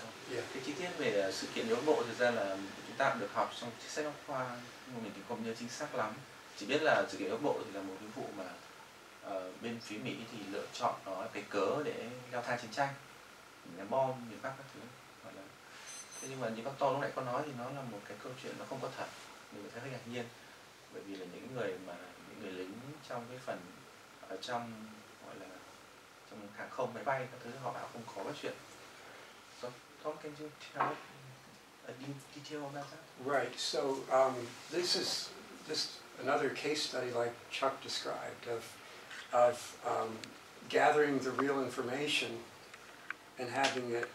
chi tiết về sự kiện Bắc Bộ thực ra là chúng ta cũng được học trong sách giáo khoa, nhưng mà mình thì không nhớ chính xác lắm. Chỉ biết là sự kiện Bắc Bộ thì là một cái vụ mà bên phía Mỹ thì lựa chọn nó là cái cớ để leo thang chiến tranh, ném bom miền Bắc các thứ. Thế nhưng mà như bác To lúc nãy có nói thì nó là một cái câu chuyện nó không có thật, mình thấy hơi ngạc nhiên, bởi vì là những người lính trong cái phần ở trong gọi là trong hàng không, máy bay các thứ, họ bảo không có cái chuyện. So Tom, can you tell a detail about that? Right. So this is just another case study like Chuck described of gathering the real information and having it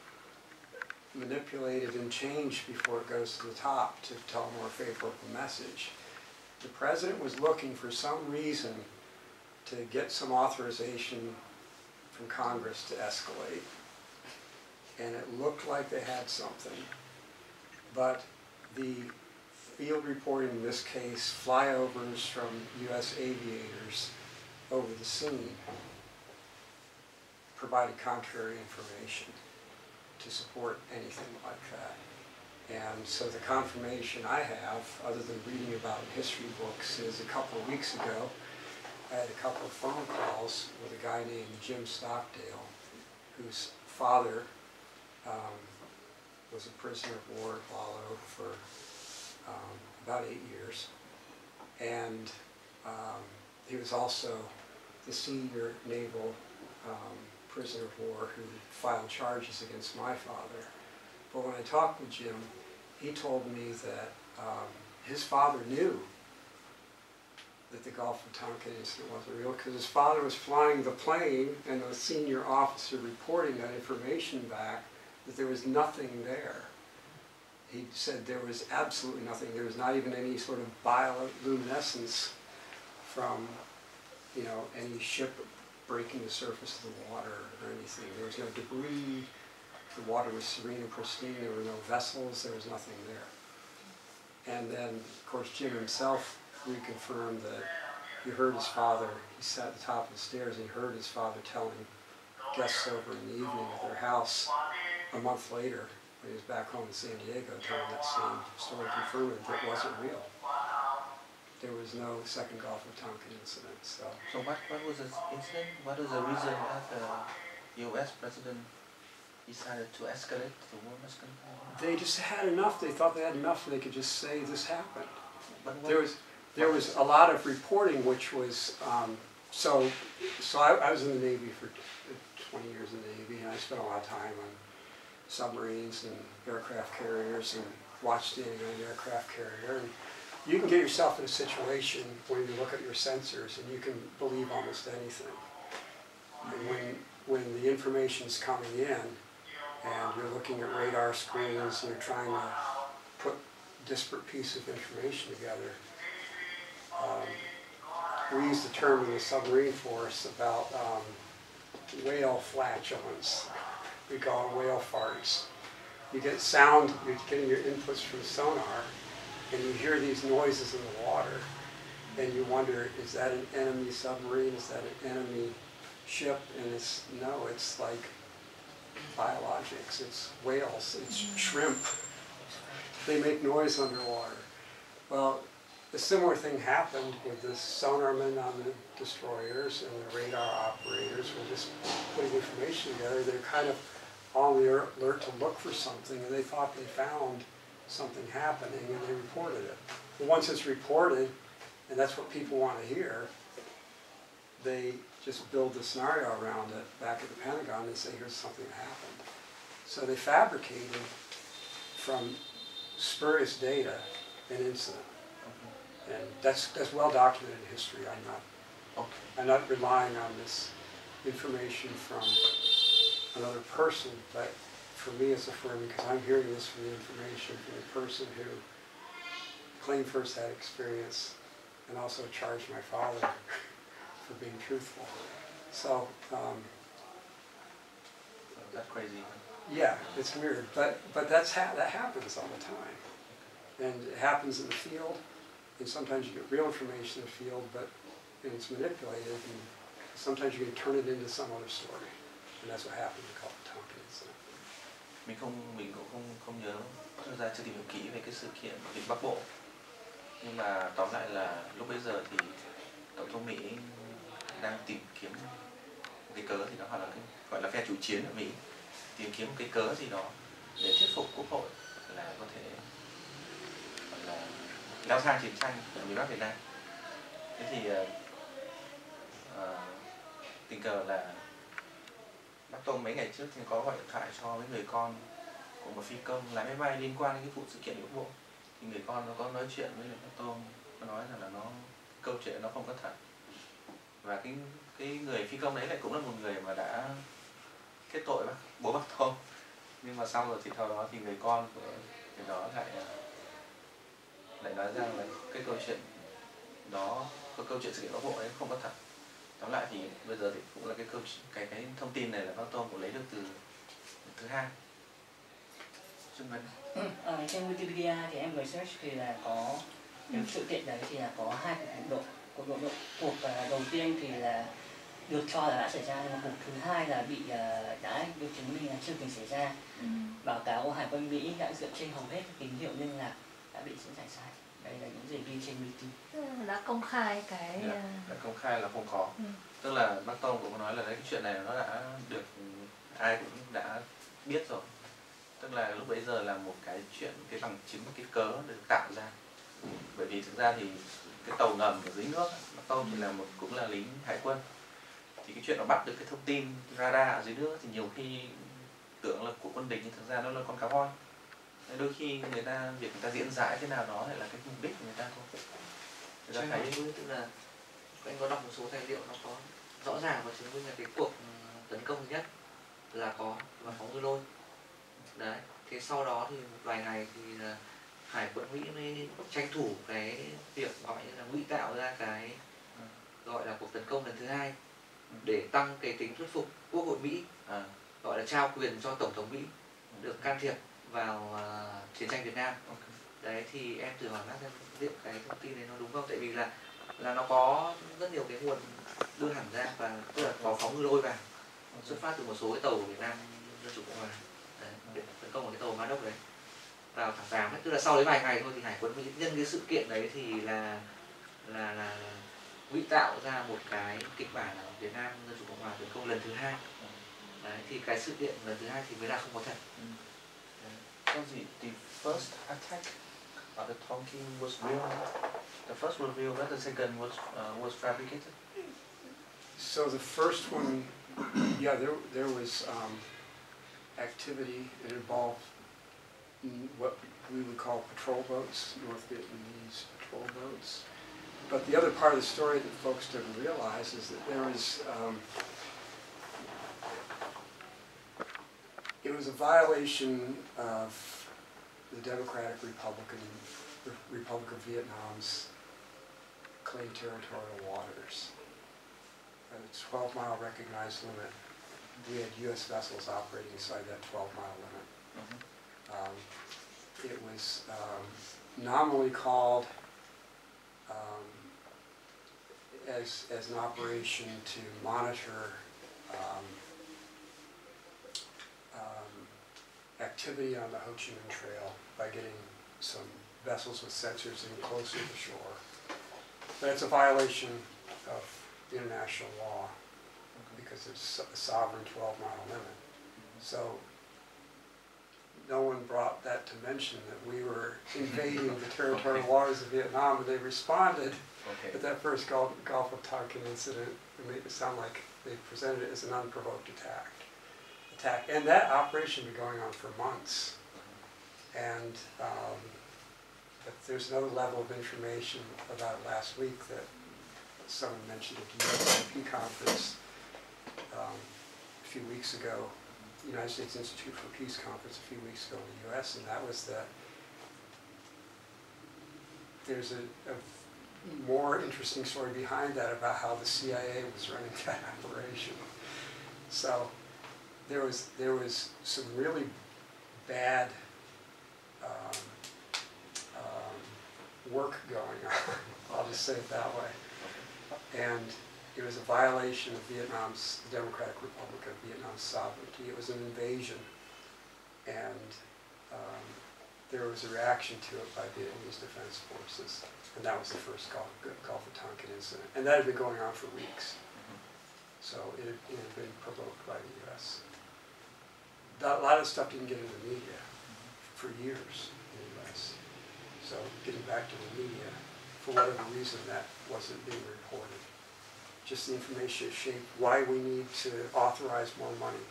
manipulated and changed before it goes to the top to tell a more favorable message. The president was looking for some reason to get some authorization from Congress to escalate, and it looked like they had something. But the field reporting in this case, flyovers from U.S. aviators over the scene, provided contrary information to support anything like that. And so the confirmation I have, other than reading about in history books, is a couple of weeks ago, I had a couple of phone calls with a guy named Jim Stockdale, whose father was a prisoner of war at Wallow for about 8 years. And he was also the senior naval prisoner of war who filed charges against my father. But when I talked with Jim, he told me that his father knew that the Gulf of Tonkin incident wasn't real because his father was flying the plane and the senior officer reporting that information back that there was nothing there. He said there was absolutely nothing. There was not even any sort of bioluminescence from, you know, any ship breaking the surface of the water or anything. There was no debris. The water was serene and pristine. There were no vessels. There was nothing there. And then, of course, Jim himself reconfirmed that he heard his father. He sat at the top of the stairs and he heard his father telling guests over in the evening at their house a month later, when he was back home in San Diego, telling that same story, confirming that it wasn't real. There was no second Gulf of Tonkin incident. So what was the incident? What was the reason that the U.S. president decided to escalate the war? They just had enough. They thought they had enough, and they could just say this happened. But there was a lot of reporting, which was so I was in the Navy for 20 years in the Navy, and I spent a lot of time on submarines and aircraft carriers and watched standing on an aircraft carrier. And you can get yourself in a situation when you look at your sensors and you can believe almost anything. And when the information's coming in and you're looking at radar screens and you're trying to put disparate pieces of information together, we use the term in the submarine force about whale flatulence. We call them whale farts. You get sound, you're getting your inputs from sonar, and you hear these noises in the water, and you wonder, is that an enemy submarine? Is that an enemy ship? And it's like biologics, it's whales, it's shrimp. They make noise underwater. Well, a similar thing happened with the sonarmen on the destroyers and the radar operators were just putting information together. They're kind of on the alert to look for something, and they thought they found something happening, and they reported it. But once it's reported, and that's what people want to hear, they just build the scenario around it back at the Pentagon and say, here's something that happened. So they fabricated from spurious data an incident. And that's well documented in history. I'm not relying on this information from another person, but for me it's affirming because I'm hearing this from the information from the person who claimed first-hand experience and also charged my father for being truthful. So that's crazy. Yeah, it's weird, but that happens all the time, and it happens in the field. And sometimes you get real information in the field, and it's manipulated, and sometimes you can turn it into some other story. And that's what happened in Gulf of Tonkin incident. Mình cũng không nhớ thực ra chưa tìm hiểu kỹ về cái sự kiện Vịnh Bắc Bộ. Nhưng mà tóm lại là lúc bấy giờ thì Tổng thống Mỹ đang tìm kiếm một cái cớ gì đó, hoặc là cái gọi là phe chủ chiến ở Mỹ tìm kiếm một cái cớ gì đó để thuyết phục Quốc hội là có thể gọi là leo thang chiến tranh ở miền Bắc Việt Nam. Thế thì tình cờ là bác Tom mấy ngày trước thì có gọi điện thoại cho mấy người con của một phi công lái máy bay liên quan đến cái vụ sự kiện Bắc Bộ. Thì người con nó có nói chuyện với bác Tom, nó nói rằng là câu chuyện nó không có thật. Và cái người phi công đấy lại cũng là một người mà đã kết tội bố bác Tom. Nhưng mà sau rồi thì sau đó thì người con của người đó lại nói rằng là cái câu chuyện đó, câu chuyện sự kiện Bắc Bộ ấy không có thật. Tóm lại thì bây giờ thì cũng là cái thông tin này là bác Tom cũng lấy được từ thứ hai. Trên Wikipedia thì em vừa search thì là có cái sự kiện đấy thì là có 2 cuộc đụng độ. Cuộc đầu tiên thì là được cho là đã xảy ra, nhưng mà cuộc thứ hai là đã được chứng minh là chưa từng xảy ra. Báo cáo Hải quân Mỹ đã dựa trên hầu hết tín hiệu liên lạc đã bị diễn giải sai. Đây là những gì ghi trên BT. Đã công khai cái đã công khai là không có. Tức là bác Tom cũng có nói là đấy, cái chuyện này nó đã được ai cũng đã biết rồi. Tức là lúc bấy giờ là một cái chuyện, cái bằng chứng, cái cớ được tạo ra. Bởi vì thực ra thì cái tàu ngầm ở dưới nước, bác Tom thì cũng là lính hải quân. Thì cái chuyện nó bắt được cái thông tin radar ở dưới nước thì nhiều khi tưởng là của quân địch, nhưng thực ra nó là con cá voi. Đôi khi việc người ta diễn giải thế nào đó lại là cái mục đích của người ta thôi. Người ta thấy tức là anh có đọc một số tài liệu, nó có rõ ràng và chứng minh là cái cuộc tấn công thứ nhất là có và phóng ngư lôi. Đấy, thế sau đó thì một vài ngày thì Hải quân Mỹ mới tranh thủ cái việc gọi như là ngụy tạo ra cái gọi là cuộc tấn công lần thứ hai để tăng cái tính thuyết phục Quốc hội Mỹ, gọi là trao quyền cho Tổng thống Mỹ được can thiệp vào chiến tranh Việt Nam. Đấy thì em thử hỏi bác xem liệu cái thông tin này nó đúng không? Tại vì là nó có rất nhiều cái nguồn đưa hẳn ra, và tức là có phóng ngư lôi vào xuất phát từ một số cái tàu của Việt Nam Dân Chủ Cộng Hòa để tấn công vào cái tàu Mã Đốc đấy vào tháng 8 ấy. Tức là sau đấy vài ngày thôi thì Hải quân Mỹ nhân cái sự kiện đấy thì là ngụy tạo ra một cái kịch bản ở Việt Nam Dân Chủ Cộng Hòa tấn công lần thứ hai. Đấy, thì cái sự kiện lần thứ hai thì mới là không có thật. The first attack on the Tonkin was real. The first was real, but the second was fabricated. So the first one, yeah, there was activity that involved what we would call patrol boats, North Vietnamese patrol boats. But the other part of the story that folks didn't realize is that it was a violation of the Democratic Republic of Vietnam's claimed territorial waters. A 12-mile recognized limit. We had U.S. vessels operating inside that 12-mile limit. It was nominally called as an operation to monitor activity on the Ho Chi Minh Trail by getting some vessels with sensors in closer to shore. But it's a violation of international law because it's a sovereign 12-mile limit. So no one brought that to mention that we were invading the territorial waters of Vietnam, and they responded at that first Gulf of Tonkin incident and made it sound like they presented it as an unprovoked attack. And that operation had been going on for months. And but there's another level of information about it last week that someone mentioned at the USIP conference a few weeks ago, United States Institute for Peace conference a few weeks ago in the U.S., and that was that there's a more interesting story behind that about how the CIA was running that operation. So there was some really bad work going on. I'll just say it that way. And it was a violation of the Democratic Republic of Vietnam's sovereignty. It was an invasion, and there was a reaction to it by Vietnamese defense forces, and that was the first Gulf of Tonkin incident. And that had been going on for weeks. So it had been provoked by the U.S. A lot of stuff didn't get into the media for years in the U.S. So getting back to the media, for whatever reason, that wasn't being reported. Just the information shaped why we need to authorize more money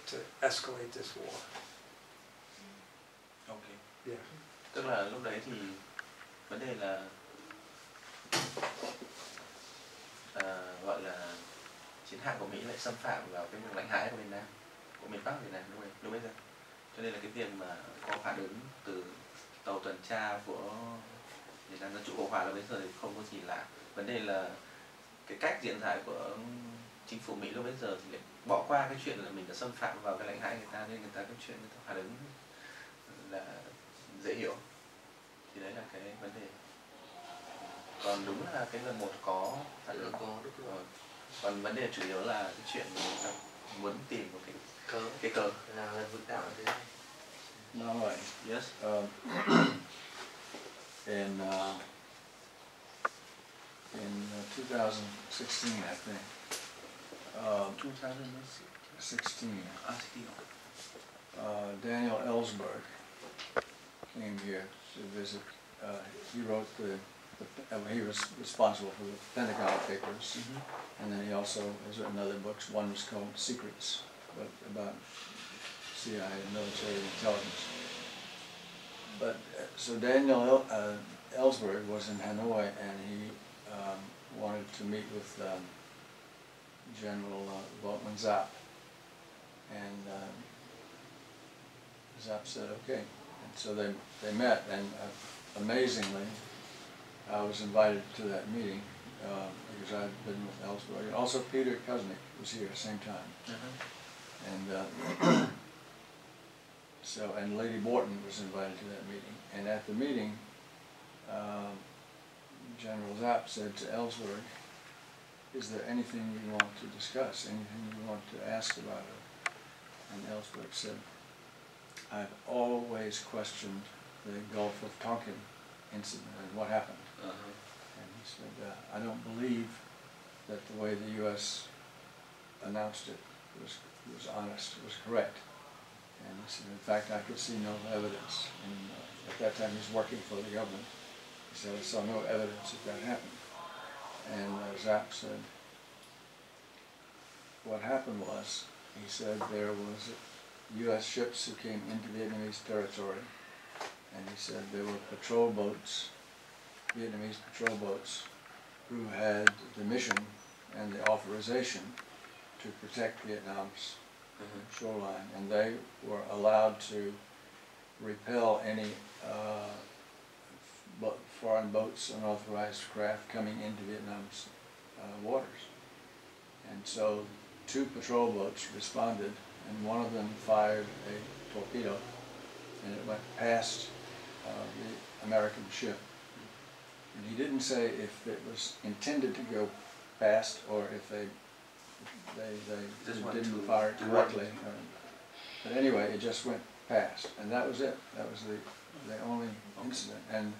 to escalate this war. Okay. Yeah. Tức là lúc đấy thì vấn đề là gọi là chiến hạm của Mỹ lại xâm phạm vào cái vùng lãnh hải của miền Nam, của miền Bắc Việt Nam lúc bây giờ. Cho nên là cái việc mà có phản ứng từ tàu tuần tra của Việt Nam Dân Chủ Cộng Hòa là bây giờ thì không có gì lạ. Vấn đề là cái cách diễn giải của chính phủ Mỹ lúc bây giờ thì lại bỏ qua cái chuyện là mình đã xâm phạm vào cái lãnh hải người ta, nên người ta cái chuyện người ta phản ứng là dễ hiểu. Thì đấy là cái vấn đề. Còn đúng là cái lần một có phản ứng, có đúng rồi. Còn vấn đề chủ yếu là cái chuyện người ta muốn tìm một cái cớ là lần vững đạo thế. No, right. Yes. In 2016, I think. 2016. 16. Daniel Ellsberg came here to visit. He wrote he was responsible for the Pentagon Papers, and then he also has written other books. One was called Secrets, but about CIA and military intelligence. But so Daniel Ellsberg was in Hanoi, and he wanted to meet with General Võ Nguyên Giáp, and Giáp said okay, and so they met, and amazingly, I was invited to that meeting because I'd been with Ellsberg, and also Peter Kuznick was here at the same time, and so and Lady Borton was invited to that meeting, and at the meeting, General Zapp said to Ellsberg, "Is there anything you want to discuss? Anything you want to ask about her?" And Ellsberg said, "I've always questioned the Gulf of Tonkin incident and what happened." And he said, "I don't believe that the way the U.S. announced it was honest, was correct." And he said, "In fact, I could see no evidence." And at that time, he was working for the government. He said, "I saw no evidence that happened." And Zapp said, "What happened was," he said, "there was U.S. ships who came into Vietnamese territory, and he said there were patrol boats, Vietnamese patrol boats, who had the mission and the authorization to protect Vietnam's shoreline, and they were allowed to repel any foreign boats, unauthorized craft coming into Vietnam's waters. And so 2 patrol boats responded, and one of them fired a torpedo, and it went past the American ship. And he didn't say if it was intended to go past or if they didn't fire it correctly. But anyway, it just went past, and that was it. That was the only incident.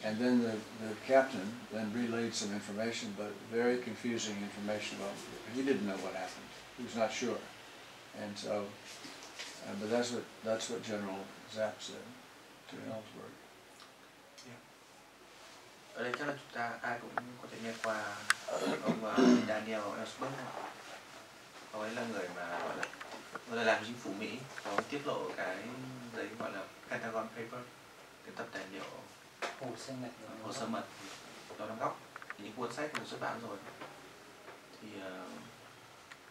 And then the captain then relayed some information, but very confusing information about it. He didn't know what happened. He was not sure. And so, but that's what General Zapp said to Ellsberg. Ở đây chắc là chúng ta ai cũng có thể nghe qua ông Daniel Ellsberg. Ông ấy là người mà gọi là người làm chính phủ Mỹ, và ông tiết lộ cái giấy gọi là Pentagon Paper, cái tập tài liệu hồ sơ mật Lầu Năm Góc, những cuốn sách được xuất bản rồi. Thì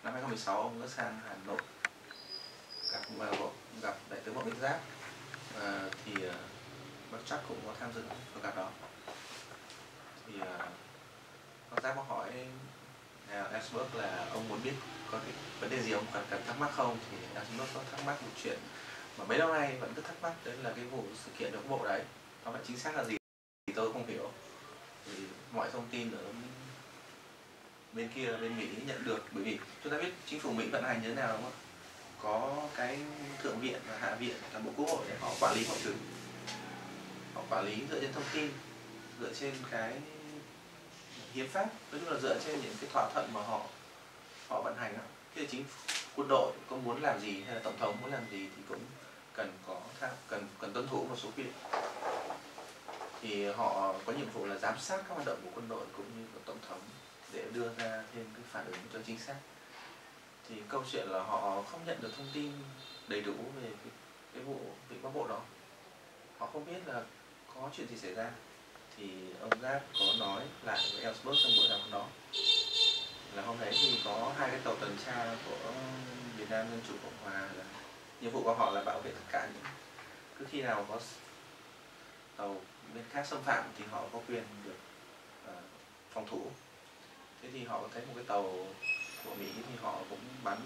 năm 2016 ông đã sang Hà Nội gặp đại tướng Võ Nguyên Giáp, thì bác Chuck cũng có tham dự cuộc gặp đó. Thì bác Giáp có hỏi Ellsberg là ông muốn biết có cái vấn đề gì ông cần thắc mắc không, thì Ellsberg có thắc mắc một chuyện mà mấy năm nay vẫn cứ thắc mắc, đấy là cái vụ sự kiện được bộ đấy nó lại chính xác là gì thì tôi không hiểu. Thì mọi thông tin ở bên kia, bên Mỹ nhận được, bởi vì chúng ta biết chính phủ Mỹ vận hành như thế nào đúng không ạ? Có cái thượng viện và hạ viện là bộ quốc hội để họ quản lý mọi thứ, họ quản lý dựa trên thông tin, dựa trên cái hiến pháp, nói chung là dựa trên những cái thỏa thuận mà họ vận hành đó. Thế chính quân đội có muốn làm gì hay là tổng thống muốn làm gì thì cũng cần tuân thủ một số quy định. Thì họ có nhiệm vụ là giám sát các hoạt động của quân đội cũng như của tổng thống để đưa ra thêm cái phản ứng cho chính xác. Thì câu chuyện là họ không nhận được thông tin đầy đủ về cái vụ Vịnh Bắc Bộ đó, họ không biết là có chuyện gì xảy ra. Thì ông Giáp có nói lại với Ellsberg trong buổi gặp đó là hôm đấy thì có 2 cái tàu tuần tra của Việt Nam Dân Chủ Cộng Hòa, là nhiệm vụ của họ là bảo vệ tất cả những, cứ khi nào có tàu bên khác xâm phạm thì họ có quyền được phòng thủ. Thế thì họ thấy một cái tàu của Mỹ thì họ cũng bắn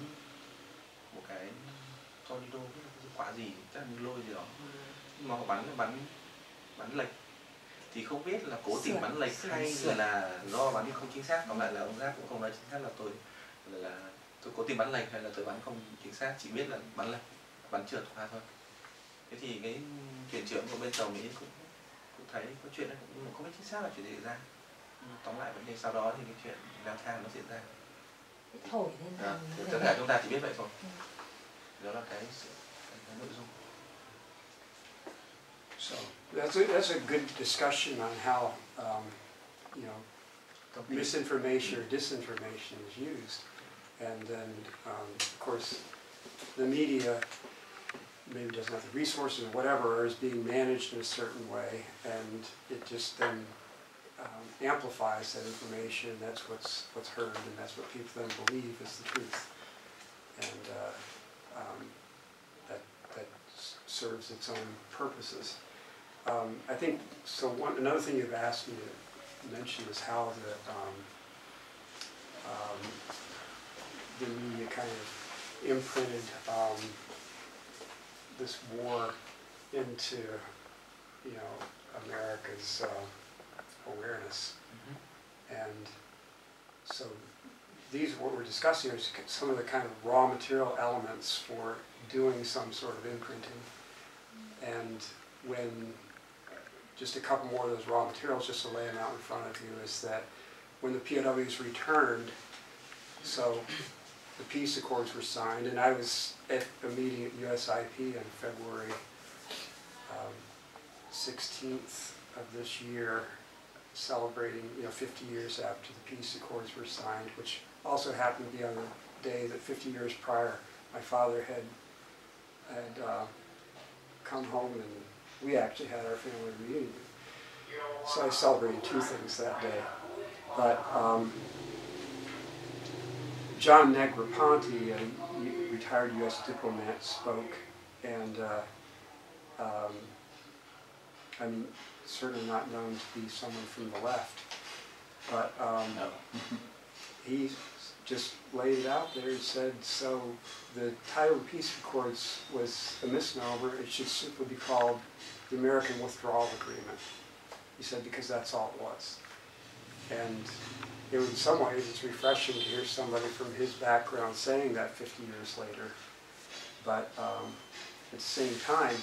một cái tornado, cái quả gì, chắc là như lôi gì đó, nhưng mà họ bắn lệch. thì không biết là cố tình bắn lệch hay là do bắn không chính xác. Còn lại là ông Giáp cũng không nói chính xác là tôi cố tình bắn lệch hay là tôi bắn không chính xác, chỉ biết là bắn lệch, bắn trượt qua thôi. Thế thì cái thuyền trưởng của bên tàu Mỹ cũng thấy có chuyện này cũng không biết chính xác là chuyện gì xảy ra. Tóm lại vấn đề sau đó thì cái chuyện leo thang nó diễn ra. Thổi lên tất cả chúng ta chỉ biết vậy thôi. Đó là cái nội dung. So that's a good discussion on how misinformation or disinformation is used, and then of course the media maybe doesn't have the resources or whatever, or is being managed in a certain way, and it just then amplifies that information. That's what's heard, and that's what people then believe is the truth, and that serves its own purposes. I think so. Another thing you've asked me to mention is how the media kind of imprinted this war into America's awareness, and so what we're discussing is some of the kind of raw material elements for doing some sort of imprinting, and when just a couple more of those raw materials, just to lay them out in front of you, is that when the POWs returned, so the peace accords were signed, and I was at a meeting at USIP on February 16th of this year, celebrating 50 years after the peace accords were signed, which also happened to be on the day that 50 years prior my father had come home, and we actually had our family reunion. So I celebrated two things that day. But John Negroponte, a retired U.S. diplomat, spoke, and I mean, certainly not known to be someone from the left, but he just laid it out there and said, so the title of the peace accords was a misnomer. It should simply be called the American Withdrawal Agreement. He said, because that's all it was. And in some ways it's refreshing to hear somebody from his background saying that 50 years later. But at the same time,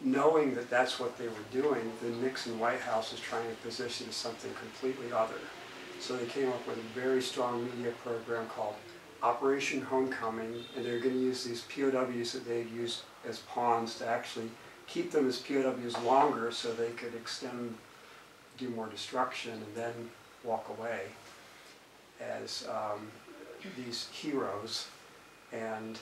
knowing that that's what they were doing, the Nixon White House is trying to position as something completely other. So they came up with a very strong media program called Operation Homecoming, and they're going to use these POWs that they'd used as pawns to actually keep them as POWs longer so they could extend, do more destruction, and then walk away as these heroes, and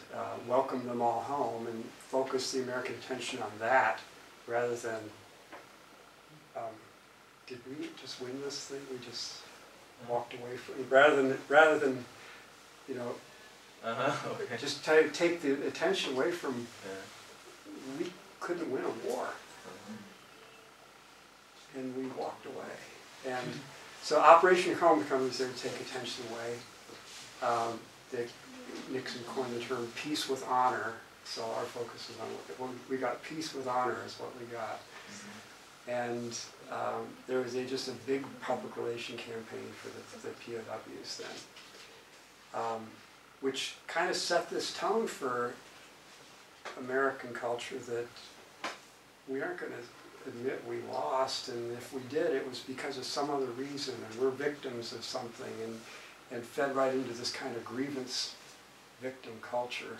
welcome them all home and focus the American attention on that rather than, did we just win this thing? We just walked away from it. Rather than Okay. just take the attention away from, we couldn't win a war. And we walked away. And so Operation Homecoming was there to take attention away. Nixon coined the term peace with honor, so our focus is on what we got. Peace with honor is what we got. And there was just a big public relation campaign for the POWs then, which kind of set this tone for American culture that we aren't going to admit we lost, and if we did, it was because of some other reason, and we're victims of something, and fed right into this kind of grievance victim culture.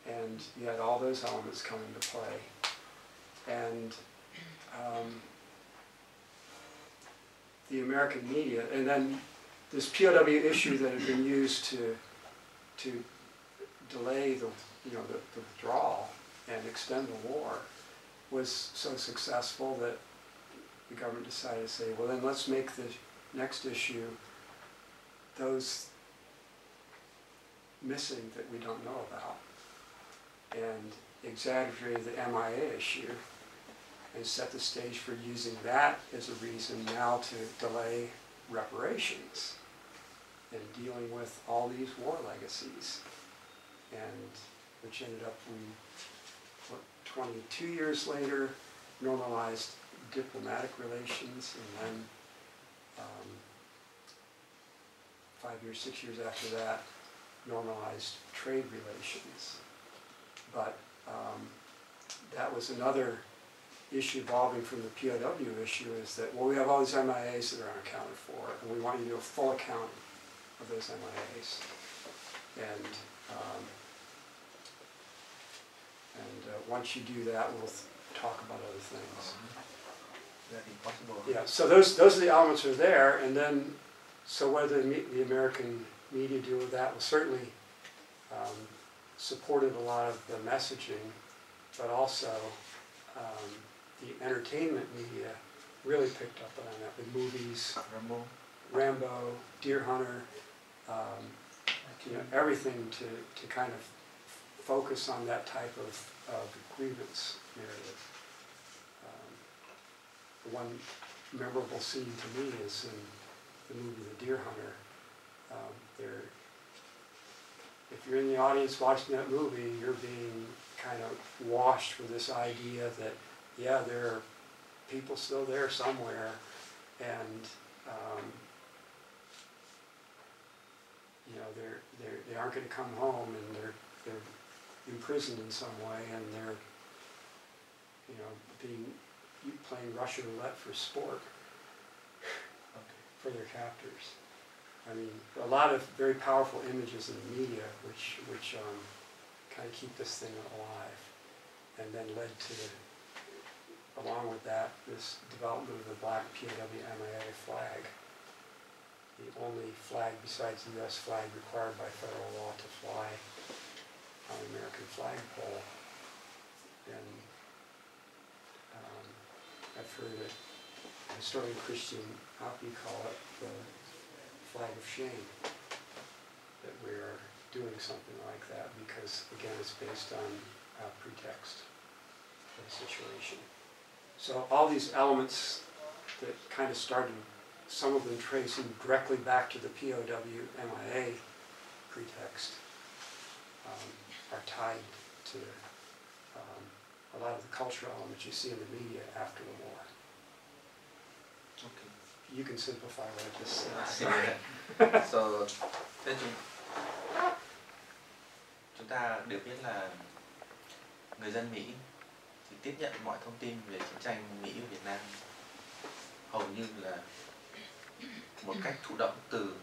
And you had all those elements come into play. And the American media, and then this POW issue that had been used to delay the withdrawal and extend the war was so successful that the government decided to say, well then let's make the next issue those missing that we don't know about, and exaggerate the MIA issue and set the stage for using that as a reason now to delay reparations and dealing with all these war legacies, and which ended up 22 years later, normalized diplomatic relations, and then 5 years, 6 years after that, normalized trade relations. But that was another issue evolving from the POW issue, is that, well, we have all these MIAs that are unaccounted for, and we want you to do a full accounting of those MIAs. And once you do that, we'll talk about other things. Is that impossible? Yeah, so those are the elements that are there, and then, so what did the American media do with that? Well, certainly supported a lot of the messaging, but also the entertainment media really picked up on that with movies, Rambo, Deer Hunter, everything to kind of focus on that type of grievance narrative. The one memorable scene to me is in the movie The Deer Hunter. If you're in the audience watching that movie, you're being kind of washed with this idea that, yeah, there are people still there somewhere, and they aren't going to come home, and they're imprisoned in some way, and they're playing Russian roulette for sport for their captors. I mean, a lot of very powerful images in the media which kind of keep this thing alive, and then led to, along with that, this development of the black POW-MIA flag, the only flag besides the U.S. flag required by federal law to fly on the American flagpole. And I've heard it, historian Christian Hoppe call it the flag of shame, that we're doing something like that because, again, it's based on pretext for the situation. So all these elements that kind of started, some of them tracing directly back to the POW-MIA pretext, are tied to a lot of the cultural elements you see in the media after the war. Okay. You can simplify what I just said. So, thế chúng ta đều biết là người dân Mỹ thì tiếp nhận mọi thông tin về chiến tranh Mỹ và Việt Nam hầu như là một cách thụ động từ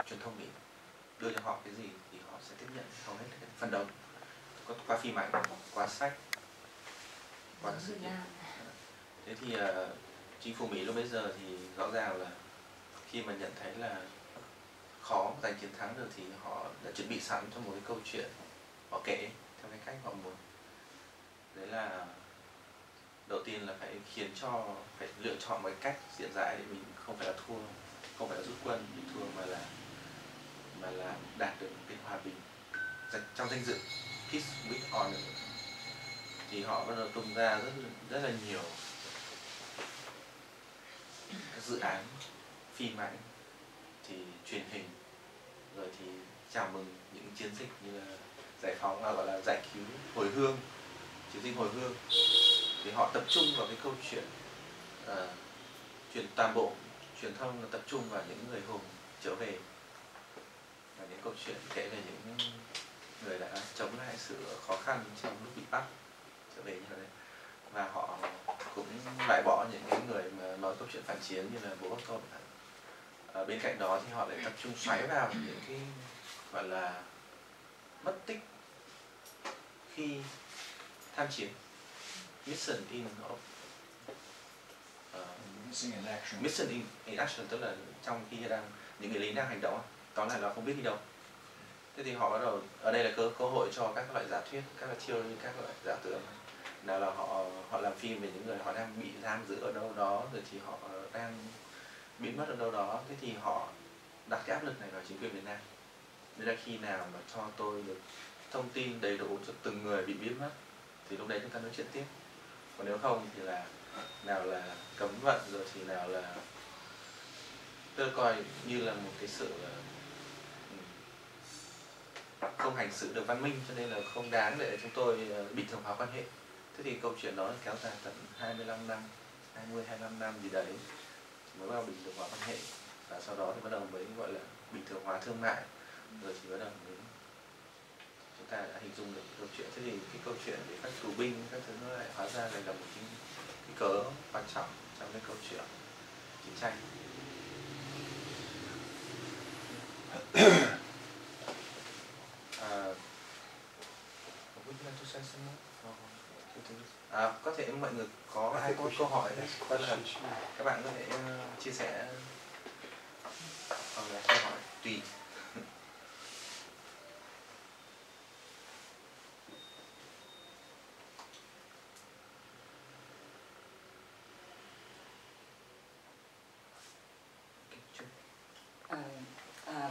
truyền thông Mỹ, đưa cho họ cái gì thì họ sẽ tiếp nhận hầu hết cái phần đông, qua phim ảnh, qua sách, qua các sự kiện. Thế thì chính phủ Mỹ lúc bấy giờ thì rõ ràng là khi mà nhận thấy là khó giành chiến thắng được thì họ đã chuẩn bị sẵn cho một cái câu chuyện họ kể theo cái cách họ muốn. Đấy là đầu tiên là phải phải lựa chọn một cách diễn giải để mình không phải là thua, không phải là rút quân bị thua, mà là đạt được cái hòa bình trong danh dự peace with honor. Thì họ bắt đầu tung ra rất là nhiều các dự án phim ảnh, thì truyền hình, rồi thì chào mừng những chiến dịch như là giải phóng, gọi là giải cứu, hồi hương, chiến dịch hồi hương. Thì họ tập trung vào cái câu chuyện toàn bộ truyền thông là tập trung vào những người hùng trở về, và những câu chuyện kể về những người đã chống lại sự khó khăn trong lúc bị bắt trở về như thế đấy. Và họ cũng loại bỏ những cái người mà nói câu chuyện phản chiến như là bố Tom. Bên cạnh đó thì họ lại tập trung xoáy vào những cái gọi là mất tích khi tham chiến, mission in action, tức là trong khi những người lính đang hành động, tóm lại là không biết đi đâu. Thế thì họ bắt đầu, ở đây là cơ hội cho các loại giả thuyết, các loại chiêu như các loại giả tưởng. Nào là họ làm phim về những người họ đang bị giam giữ ở đâu đó, rồi thì họ đang biến mất ở đâu đó. Thế thì họ đặt cái áp lực này vào chính quyền Việt Nam. Nên là khi nào mà cho tôi được thông tin đầy đủ cho từng người bị biến mất thì lúc đấy chúng ta nói chuyện tiếp. Còn nếu không thì là nào là cấm vận, rồi thì nào là tôi coi như là một cái sự không hành xử được văn minh, cho nên là không đáng để chúng tôi bình thường hóa quan hệ. Thế thì câu chuyện đó kéo dài tận 25 năm, 25 năm gì đấy mới bắt đầu bình thường hóa quan hệ, và sau đó thì bắt đầu mới gọi là bình thường hóa thương mại, rồi thì bắt đầu mới chúng ta đã hình dung được câu chuyện. Thế thì cái câu chuyện về các tù binh các thứ nó lại hóa ra là một cái cớ quan trọng trong cái câu chuyện chiến tranh. Có thể mọi người có ai có câu hỏi các bạn có thể chia sẻ hoặc là câu hỏi tùy.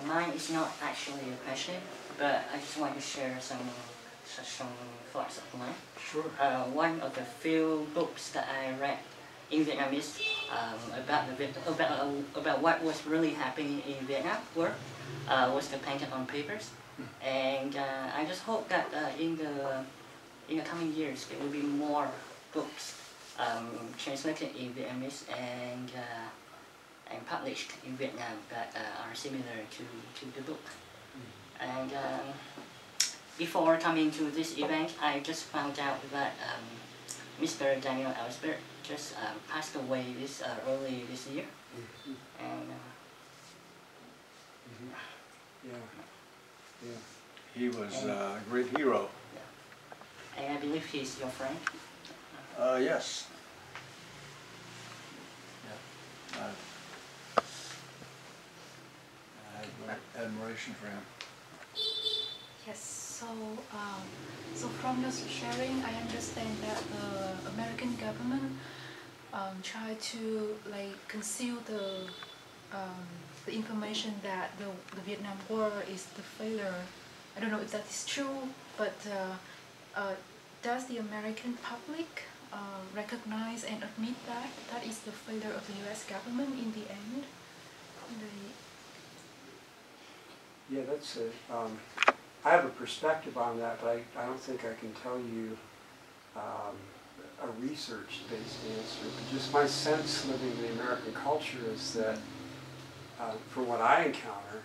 Mine is not actually a question, but I just want to share some thoughts of mine. Sure. One of the few books that I read in Vietnamese about what was really happening in Vietnam War was the Painted on Papers, and I just hope that in the coming years there will be more books translated in Vietnamese and published in Vietnam that are similar to the book. And before coming to this event, I just found out that Mr. Daniel Ellsberg just passed away early this year. And he was a great hero. Yeah. And I believe he's your friend. Yes. Yeah. I have admiration for him. Yes, so from your sharing, I understand that the American government tried to conceal the information that the Vietnam War is the failure. I don't know if that is true, but does the American public recognize and admit that that is the failure of the U.S. government in the end? Yeah, that's I have a perspective on that, but I don't think I can tell you a research-based answer. But just my sense living in the American culture is that, from what I encounter,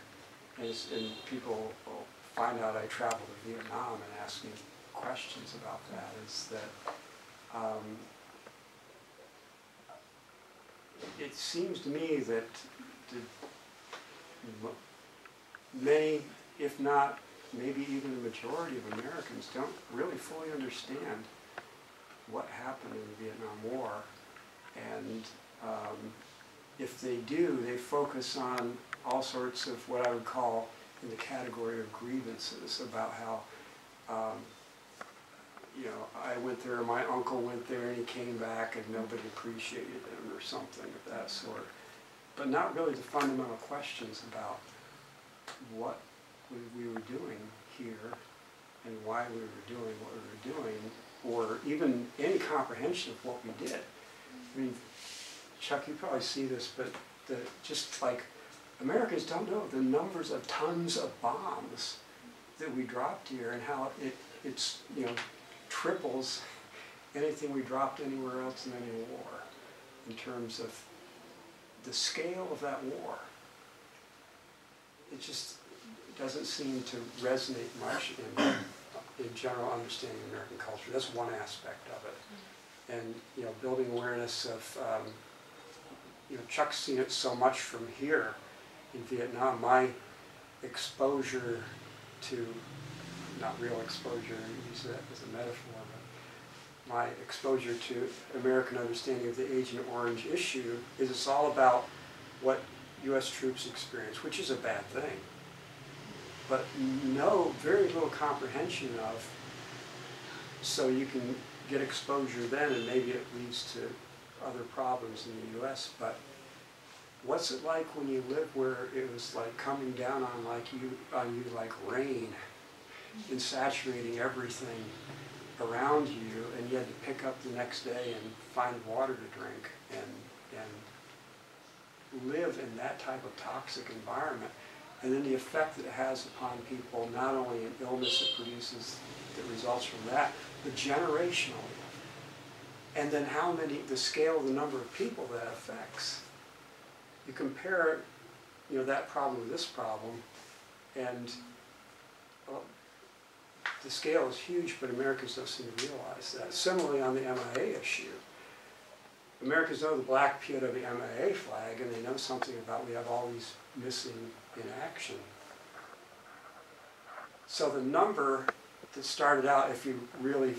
and people will find out I travel to Vietnam and ask me questions about that, is that it seems to me that many, if not maybe even the majority of Americans, don't really fully understand what happened in the Vietnam War. And if they do, they focus on all sorts of what I would call in the category of grievances about how, I went there, my uncle went there and he came back and nobody appreciated him or something of that sort. But not really the fundamental questions about what we were doing here and why we were doing what we were doing, or even any comprehension of what we did. I mean, Chuck, you probably see this, but just like Americans don't know the numbers of tons of bombs that we dropped here and how it's triples anything we dropped anywhere else in any war in terms of the scale of that war. It just doesn't seem to resonate much in general understanding of American culture. That's one aspect of it. And building awareness of, Chuck's seen it so much from here in Vietnam. My exposure to, not real exposure, I use that as a metaphor, but my exposure to American understanding of the Agent Orange issue is it's all about what U.S. troops experience, which is a bad thing. But very little comprehension of, so you can get exposure then and maybe it leads to other problems in the U.S., but what's it like when you live where it was like coming down on you like rain and saturating everything around you, and you had to pick up the next day and find water to drink and live in that type of toxic environment? And then the effect that it has upon people, not only in illness it produces that results from that, but generationally. and then the scale of the number of people that affects. You compare, that problem with this problem, and the scale is huge, but Americans don't seem to realize that. Similarly, on the MIA issue, Americans know the black POW MIA flag, and they know something about we have all these missing in action. So the number that started out, if you really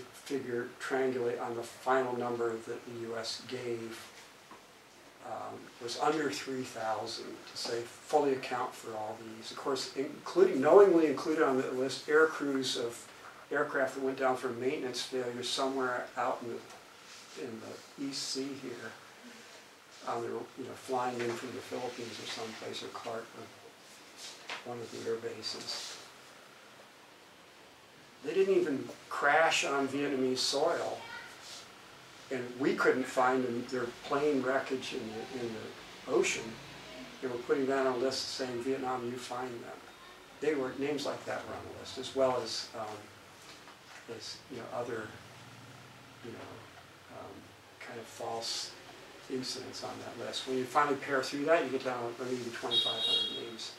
triangulate on the final number that the U.S. gave, was under 3,000 to say fully account for all these. Of course, knowingly included on the list air crews of aircraft that went down for maintenance failure somewhere out in the East Sea here. They were flying in from the Philippines or someplace, or Clark, or one of the air bases. They didn't even crash on Vietnamese soil, and we couldn't find them, their plane wreckage in the ocean. They were putting that on a list saying, Vietnam, you find them. Names like that were on the list, as well as other kind of false incidents on that list. When you finally pare through that, you get down to maybe 2,500 names.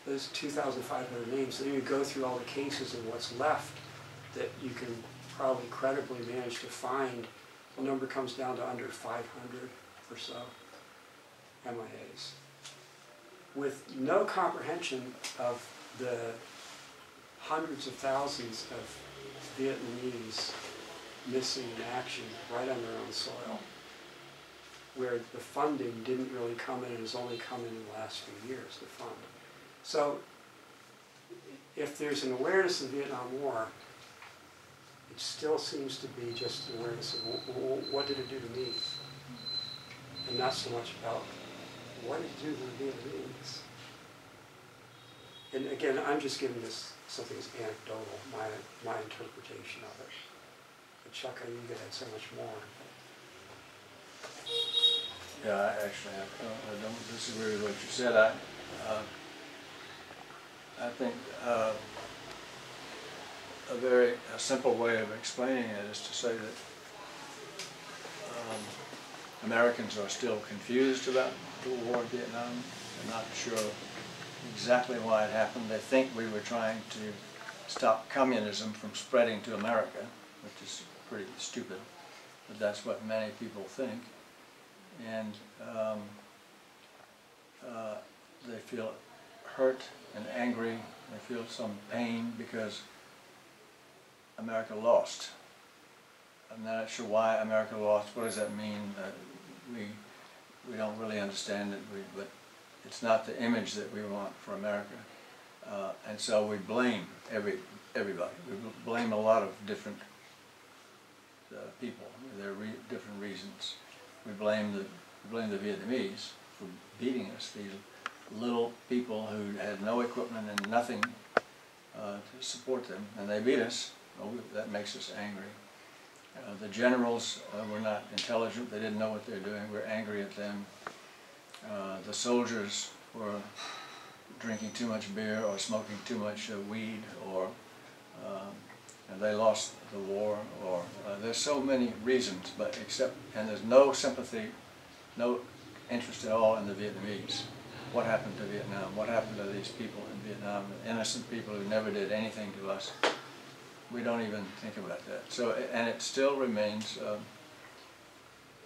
Those 2,500 names, then you go through all the cases and what's left that you can probably credibly manage to find. The number comes down to under 500 or so MIAs. With no comprehension of the hundreds of thousands of Vietnamese missing in action right on their own soil, where the funding didn't really come in and has only come in the last few years to fund. So if there's an awareness of the Vietnam War, it still seems to be just an awareness of what did it do to me, and not so much about what did it do to the Vietnamese. And again, I'm just giving this something as anecdotal, my interpretation of it. But Chuck, I knew you had so much more. Yeah, actually, I don't disagree with what you said. I think a simple way of explaining it is to say that Americans are still confused about the war in Vietnam. They're not sure exactly why it happened. They think we were trying to stop communism from spreading to America, which is pretty stupid, but that's what many people think. And they feel hurt and angry. They feel some pain because America lost. I'm not sure why America lost. What does that mean? We don't really understand it, but it's not the image that we want for America. And so we blame everybody. We blame a lot of different people. There are different reasons. We blame the Vietnamese for beating us. These little people who had no equipment and nothing to support them, and they beat us. Well, that makes us angry. The generals were not intelligent. They didn't know what they were doing. We're angry at them. The soldiers were drinking too much beer or smoking too much weed, or and they lost the war. Or there's so many reasons, but and there's no sympathy, no interest at all in the Vietnamese. What happened to Vietnam? What happened to these people in Vietnam? The innocent people who never did anything to us. We don't even think about that. So, and it still remains,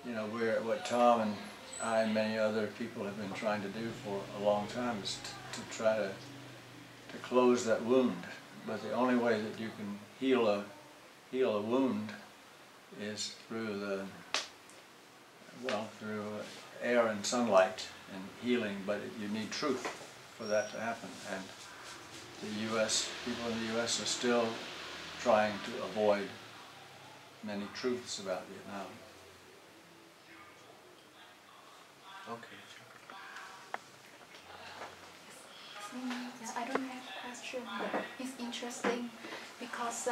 what Tom and I and many other people have been trying to do for a long time is to try to close that wound. But the only way that you can heal a wound is through through air and sunlight and healing. But you need truth for that to happen. And the U.S. people in the U.S. are still trying to avoid many truths about Vietnam. Okay. Yeah, I don't have a question. It's interesting because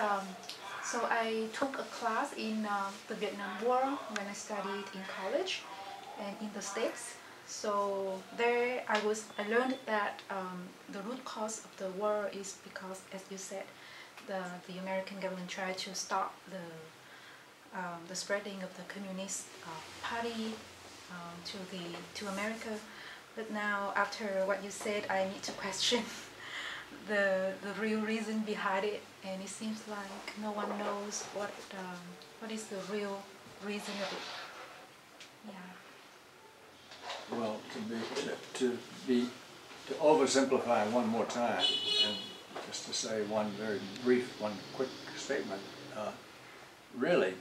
so I took a class in the Vietnam War when I studied in college and in the States. So there I learned that the root cause of the war is because, as you said, the American government tried to stop the the spreading of the Communist Party to America. But now, after what you said, I need to question the real reason behind it, and it seems like no one knows what is the real reason of it. Yeah. Well, to oversimplify one more time, and just to say one very brief, one quick statement, really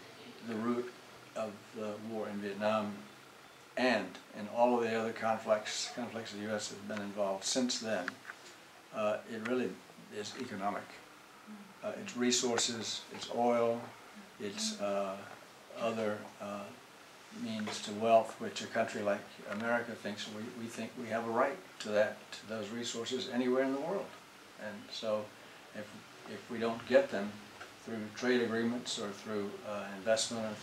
the root of the war in Vietnam and in all of the other conflicts the U.S. has been involved since then, it really is economic. It's resources, it's oil, it's other means to wealth, which a country like America thinks we think we have a right to those resources anywhere in the world. And so if we don't get them through trade agreements or through investment or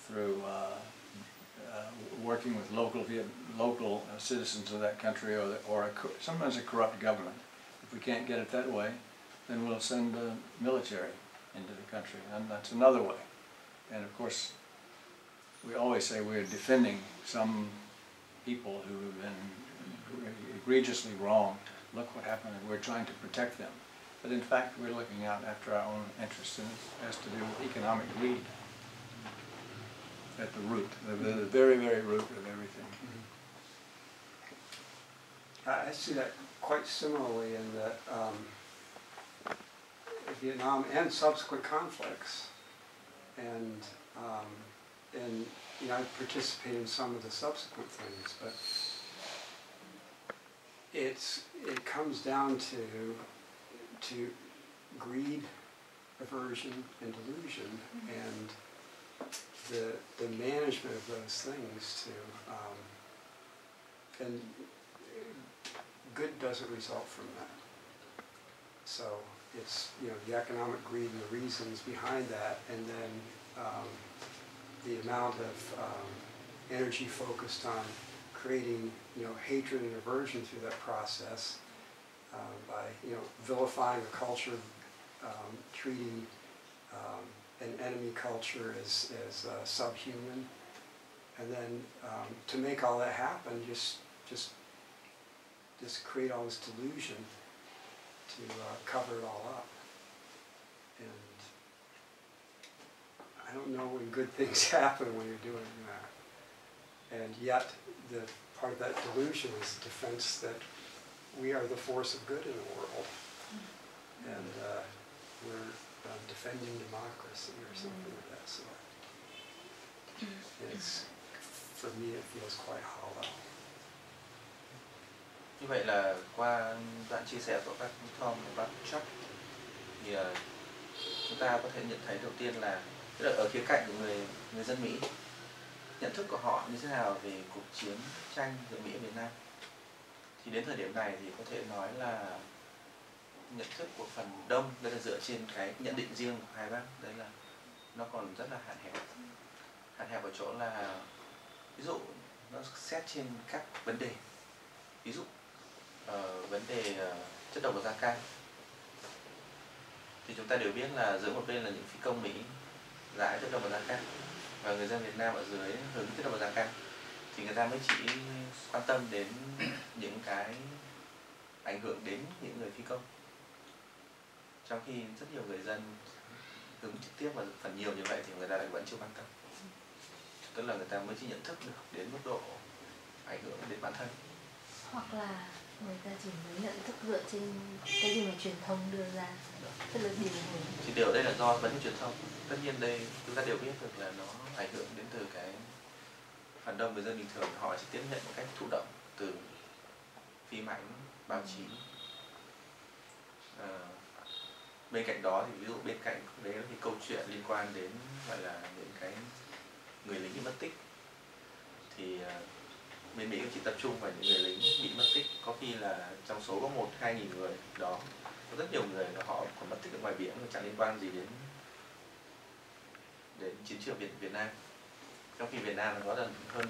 through working with local citizens of that country or sometimes a corrupt government, if we can't get it that way, then we'll send the military into the country, and that's another way. And of course, we always say we're defending some people who have been egregiously wronged. Look what happened, and we're trying to protect them. But in fact, we're looking out after our own interests, and it has to do with economic greed at the root, the very, very root of everything. I see that quite similarly in that Vietnam and subsequent conflicts, and I participate in some of the subsequent things, but it comes down to greed, aversion, and delusion, and the management of those things and good doesn't result from that. So it's the economic greed and the reasons behind that, and then the amount of energy focused on creating hatred and aversion through that process by vilifying a culture, treating an enemy culture as subhuman, and then to make all that happen, just create all this delusion to cover it all up. And I don't know when good things happen when you're doing that. And yet, the part of that delusion is the defense that we are the force of good in the world, and we're defending democracy or something of that sort. It's, for me, it feels quite hollow. Như vậy là qua đoạn chia sẻ của các Tom và Chuck thì chúng ta có thể nhận thấy đầu tiên là ở khía cạnh của người dân Mỹ, nhận thức của họ như thế nào về cuộc chiến tranh giữa Mỹ và Việt Nam. Thì đến thời điểm này thì có thể nói là nhận thức của phần đông, đây là dựa trên cái nhận định riêng của hai bác, đấy là nó còn rất là hạn hẹp ở chỗ là ví dụ nó xét trên các vấn đề, ví dụ vấn đề chất độc và da cam, thì chúng ta đều biết là dưới một bên là những phi công Mỹ giải chất độc và da cam và người dân Việt Nam ở dưới hứng chất độc và da cam, thì người ta mới chỉ quan tâm đến những cái ảnh hưởng đến những người phi công, trong khi rất nhiều người dân hứng trực tiếp và phần nhiều như vậy thì người ta lại vẫn chưa quan tâm, tức là người ta mới chỉ nhận thức được đến mức độ ảnh hưởng đến bản thân, hoặc là người ta chỉ mới nhận thức dựa trên cái gì mà truyền thông đưa ra, tức là điều hướng. Thì điều đây là do vấn đề truyền thông. Tất nhiên đây chúng ta đều biết được là nó ảnh hưởng đến từ cái phần đông người dân bình thường, họ chỉ tiếp nhận một cách thụ động từ phim ảnh, báo chí. Bên cạnh đó thì ví dụ bên cạnh đấy thì câu chuyện liên quan đến gọi là những cái người lính bị mất tích, thì bên Mỹ chỉ tập trung vào những người lính bị mất tích, có khi là trong số có 1-2 nghìn người đó, có rất nhiều người là họ còn mất tích ở ngoài biển mà chẳng liên quan gì đến chiến trường Việt Nam, trong khi Việt Nam có hơn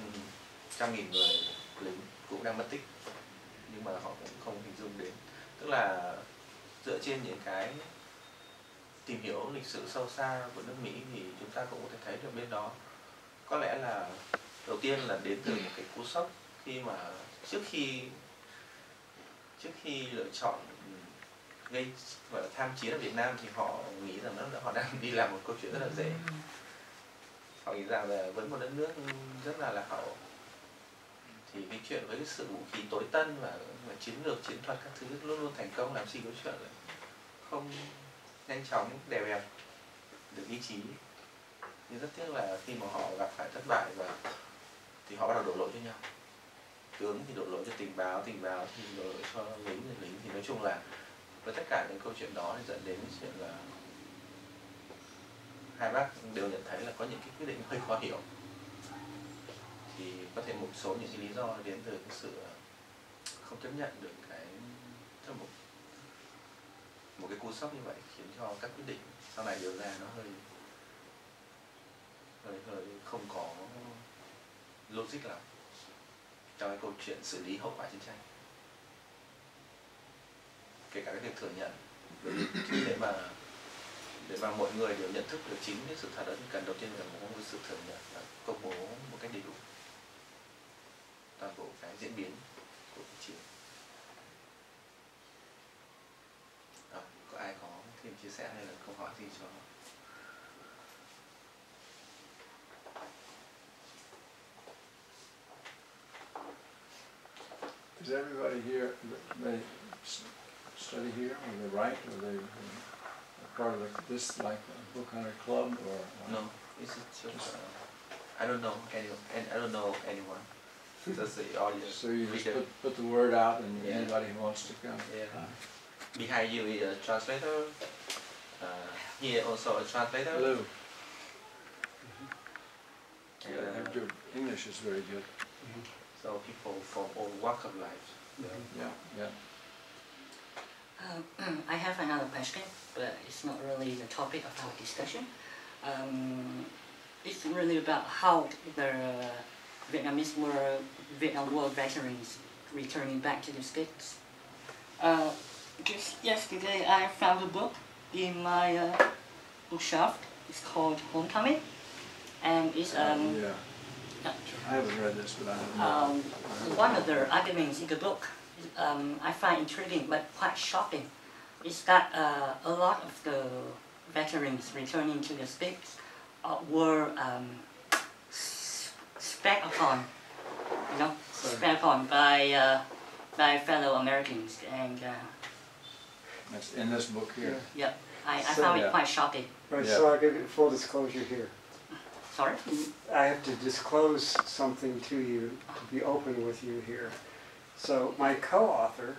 100.000 người lính cũng đang mất tích nhưng mà họ cũng không hình dung đến, tức là dựa trên những cái tìm hiểu lịch sử sâu xa của nước Mỹ thì chúng ta cũng có thể thấy được bên đó có lẽ là đầu tiên là đến từ một cái cú sốc khi mà trước khi lựa chọn gây gọi là tham chiến ở Việt Nam thì họ nghĩ rằng họ đang đi làm một câu chuyện rất là dễ. Họ nghĩ rằng là với một đất nước rất là lạc hậu thì cái chuyện với cái sự vũ khí tối tân và chiến lược chiến thuật các thứ luôn luôn thành công, làm gì có chuyện là không nhanh chóng đè bẹp được ý chí. Nhưng rất tiếc là khi mà họ gặp phải thất bại và thì họ bắt đầu đổ lỗi cho nhau. Tướng thì đổ lỗi cho tình báo thì đổ lỗi cho lính thì nói chung là với tất cả những câu chuyện đó thì dẫn đến cái chuyện là hai bác đều nhận thấy là có những cái quyết định hơi khó hiểu. Thì có thể một số những cái lý do đến từ cái sự không chấp nhận được một cái cú sốc như vậy khiến cho các quyết định sau này đưa ra nó hơi không có logic lắm trong cái câu chuyện xử lý hậu quả chiến tranh, kể cả cái việc thừa nhận. Để mà mọi người đều nhận thức được chính cái sự thật đó thì cần đầu tiên là một sự thừa nhận và công bố một cách đầy đủ toàn bộ cái diễn biến của cuộc chiến. Có ai có thêm chia sẻ hay là câu hỏi gì cho? Is everybody here, they study here, or they write, or they are part of this like a book hunter club, or? No, it's just I don't know anyone, and I don't know anyone. Just the audience. So you just put the word out, and yeah. anybody who wants to come. Yeah. Behind you is a translator. Here also a translator. Hello. Your English is very good. So people from all walks of life. Yeah. I have another question, but it's not really the topic of our discussion. It's really about how the Vietnam War veterans returning back to the States. Just yesterday I found a book in my bookshelf. It's called Homecoming, and it's I haven't read this, but I have one of the arguments in the book I find intriguing but quite shocking. It's got a lot of the veterans returning to the States were spat upon, spat upon by fellow Americans, and that's in this book here. yeah, I found it quite shocking. Right, so I'll give you full disclosure here. Sorry? I have to disclose something to you, to be open with you here. So my co-author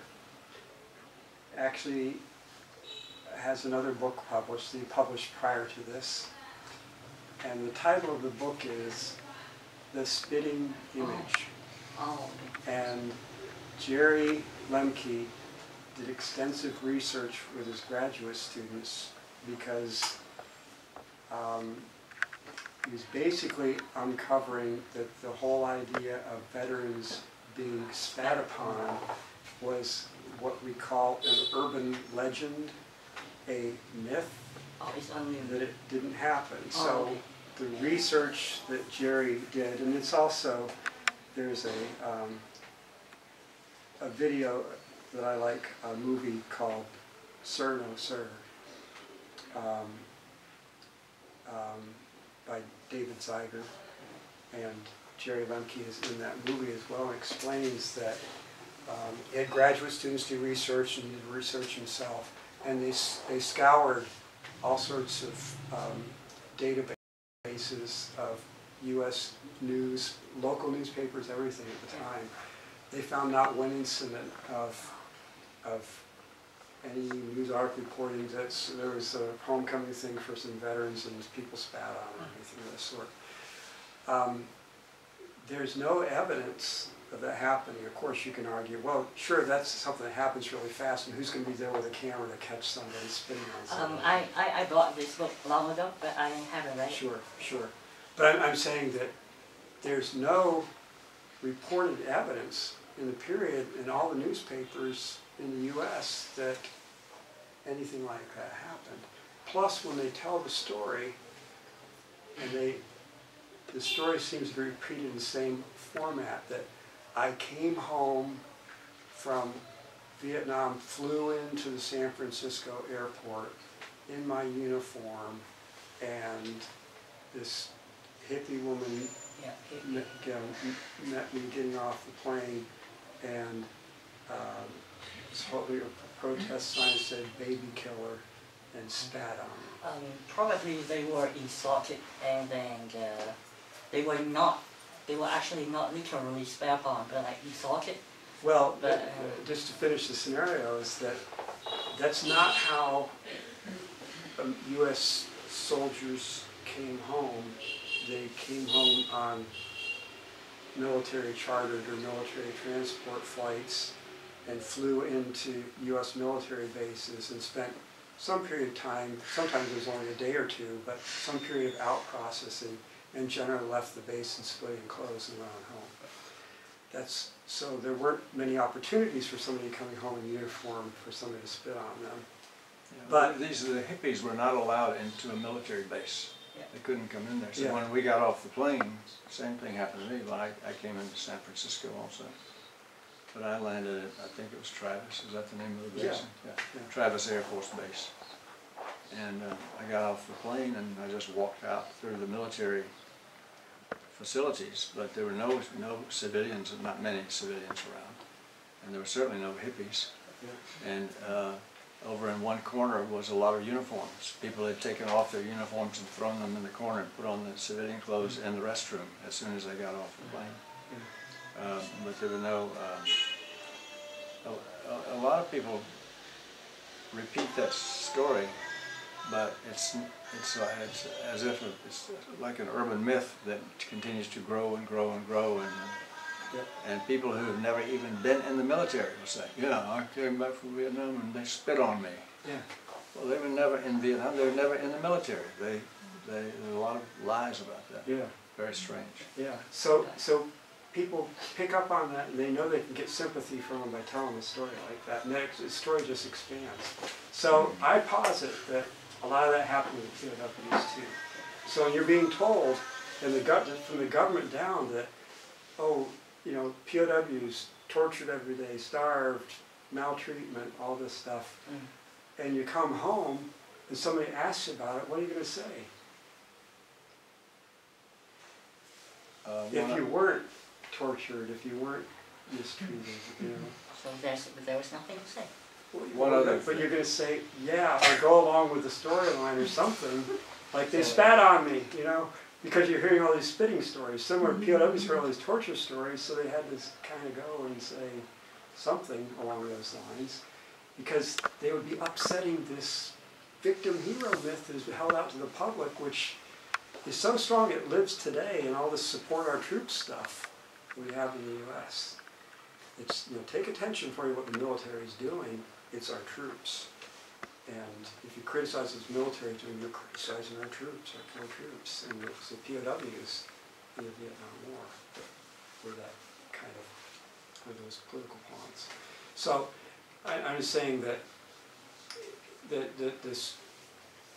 actually has another book published, he published prior to this. And the title of the book is The Spitting Image. Oh. And Jerry Lemke did extensive research with his graduate students because he was basically uncovering that the whole idea of veterans being spat upon was what we call an urban legend, a myth, that it didn't happen. So the research that Jerry did, and it's also, there's a video that I like, a movie called Sir No Sir, by David Zeiger, and Jerry Lemke is in that movie as well, and explains that he had graduate students do research, and he did research himself, and they scoured all sorts of databases of U.S. news, local newspapers, everything at the time. They found not one incident of any news article reporting that there was a homecoming thing for some veterans and people spat on or anything of this sort. There's no evidence of that happening. Of course, you can argue, well, sure, that's something that happens really fast, and who's going to be there with a camera to catch somebody spitting on somebody? I bought this book long ago, but I haven't read it. Sure. But I'm saying that there's no reported evidence in the period in all the newspapers in the U.S. that anything like that happened. plus when they tell the story, and the story seems to be repeated in the same format, that I came home from Vietnam, flew into the San Francisco airport in my uniform, and this hippie woman met me getting off the plane, and was holding a protest sign that said "baby killer" and spat on me. Probably they were insulted, and then they were actually not literally spat upon, but like insulted. Well, just to finish the scenario, is that that's not how U.S. soldiers came home. They came home on military chartered or military transport flights and flew into U.S. military bases and spent some period of time, sometimes it was only a day or two, but some period of out-processing, and generally left the base in civilian clothes and went on home. So there weren't many opportunities for somebody coming home in uniform for somebody to spit on them. Yeah, but the hippies were not allowed into a military base. Yeah. They couldn't come in there. So when we got off the plane, same thing happened to me. But I came into San Francisco also. But I landed at, I think it was Travis. Is that the name of the base? Yeah. Travis Air Force Base. And I got off the plane and I just walked out through the military facilities, but there were no civilians, not many civilians around, and there were certainly no hippies. Yeah. And over in one corner was a lot of uniforms. People had taken off their uniforms and thrown them in the corner and put on the civilian clothes in the restroom as soon as they got off the plane. Yeah. But there were no. A lot of people repeat that story, but it's as if it's like an urban myth that continues to grow and grow and grow, and people who have never even been in the military will say, "Yeah, I came back from Vietnam and they spit on me." Yeah. Well, they were never in Vietnam. They were never in the military. There are a lot of lies about that. Yeah. Very strange. Yeah. So people pick up on that, and they know they can get sympathy from them by telling a story like that, and the story just expands. So I posit that a lot of that happened with the POWs too. So when you're being told from the government down that, oh, you know, POWs tortured every day, starved, maltreatment, all this stuff, and you come home and somebody asks you about it, what are you going to say? If you weren't tortured, if you weren't mistreated, you know. So there was nothing to say. But you're going to say, yeah, or go along with the storyline or something, like they spat on me, you know, because you're hearing all these spitting stories. Similar POWs heard all these torture stories, so they had to kind of go and say something along those lines, because they would be upsetting this victim-hero myth that is held out to the public, which is so strong it lives today in all this support our troops stuff we have in the U.S. It's, you know, take attention for what the military is doing. It's our troops. And if you criticize what the military is doing, you're criticizing our troops, our core troops. And it's the POWs in the Vietnam War that were that kind of, were those political pawns. So I'm just saying that this,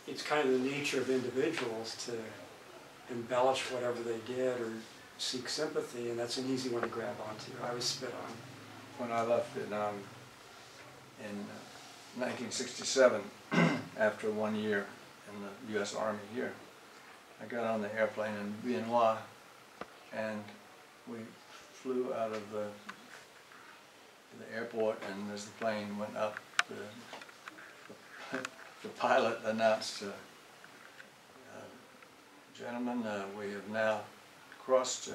it's kind of the nature of individuals to embellish whatever they did or seek sympathy, and that's an easy one to grab onto. I was spit on. When I left Vietnam in 1967, after 1 year in the U.S. Army here, I got on the airplane in Bien Hoa, and we flew out of the airport, and as the plane went up, the pilot announced, "Gentlemen, we have now crossed the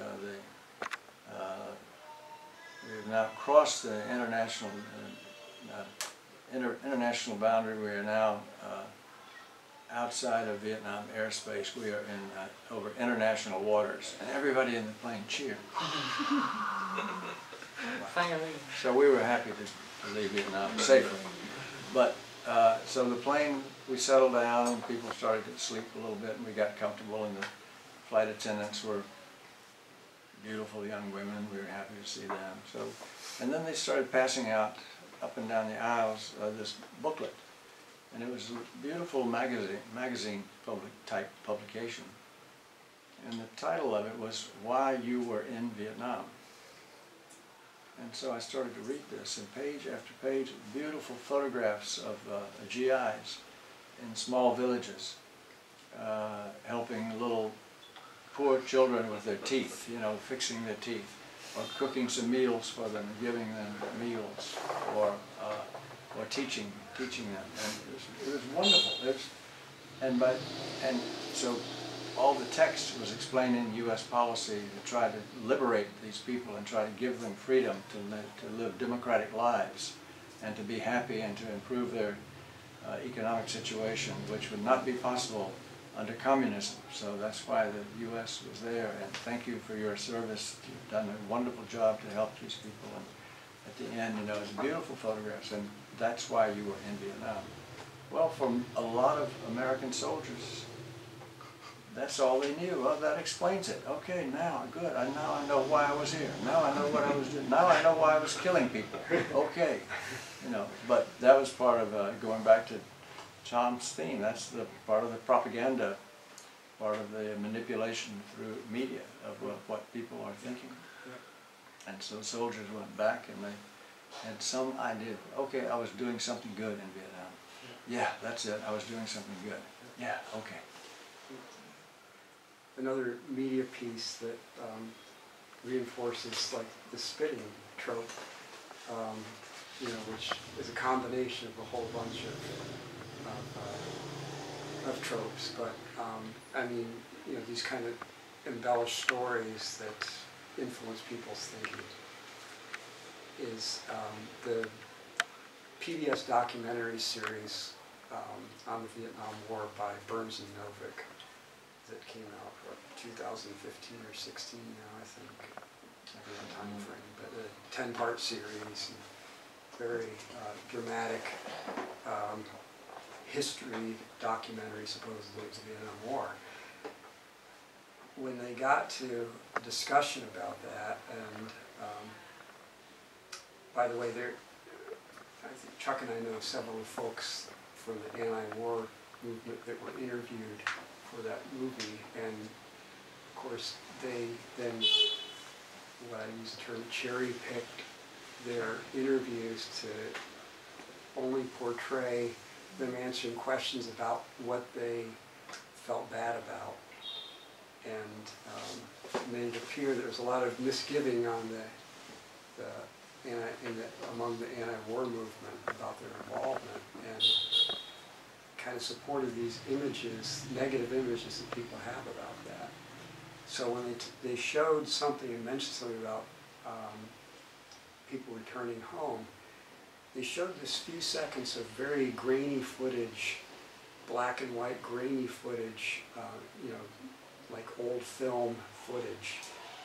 international boundary. We are now outside of Vietnam airspace. We are in over international waters." And everybody in the plane cheered. Finally. So we were happy to leave Vietnam safely. But so the plane, we settled down, and people started to sleep a little bit, and we got comfortable, and the flight attendants were beautiful young women. We were happy to see them. And then they started passing out up and down the aisles this booklet, And it was a beautiful magazine type publication. And the title of it was Why You Were in Vietnam. And so I started to read this, and page after page, beautiful photographs of GIs in small villages, helping little poor children with their teeth, you know, fixing their teeth, or cooking some meals for them, giving them meals, or teaching them. And it was wonderful. And so all the text was explaining U.S. policy to try to liberate these people and try to give them freedom to live democratic lives and to be happy and to improve their economic situation, which would not be possible under communism. So that's why the U.S. was there, and thank you for your service. You've done a wonderful job to help these people. And at the end, you know, it's beautiful photographs, and that's why you were in Vietnam. Well, from a lot of American soldiers, that's all they knew. Well, that explains it. Okay, now, good. Now I know why I was here. Now I know what I was doing. Now I know why I was killing people. Okay. You know, but that was part of, going back to Tom's theme, that's the part of the propaganda, part of the manipulation through media of what people are thinking. And so soldiers went back and they had some idea, okay, I was doing something good in Vietnam. Yeah, that's it, I was doing something good. Yeah, okay. Another media piece that reinforces like the spitting trope, you know, which is a combination of a whole bunch of tropes, but I mean, you know, these kind of embellished stories that influence people's thinking is the PBS documentary series on the Vietnam War by Burns and Novick that came out, what, 2015 or 16 now, I think, in time frame, but a 10-part series, and very dramatic history documentary, supposedly, of the Vietnam War. When they got to a discussion about that, and by the way, I think Chuck and I know several folks from the anti-war movement that were interviewed for that movie, and of course they then, what I use the term, cherry-picked their interviews to only portray them answering questions about what they felt bad about, and made it appear that there was a lot of misgiving on among the anti-war movement about their involvement, and kind of supported these images, negative images that people have about that. So when they showed something and mentioned something about people returning home, they showed this few seconds of very grainy footage, black and white grainy footage, you know, like old film footage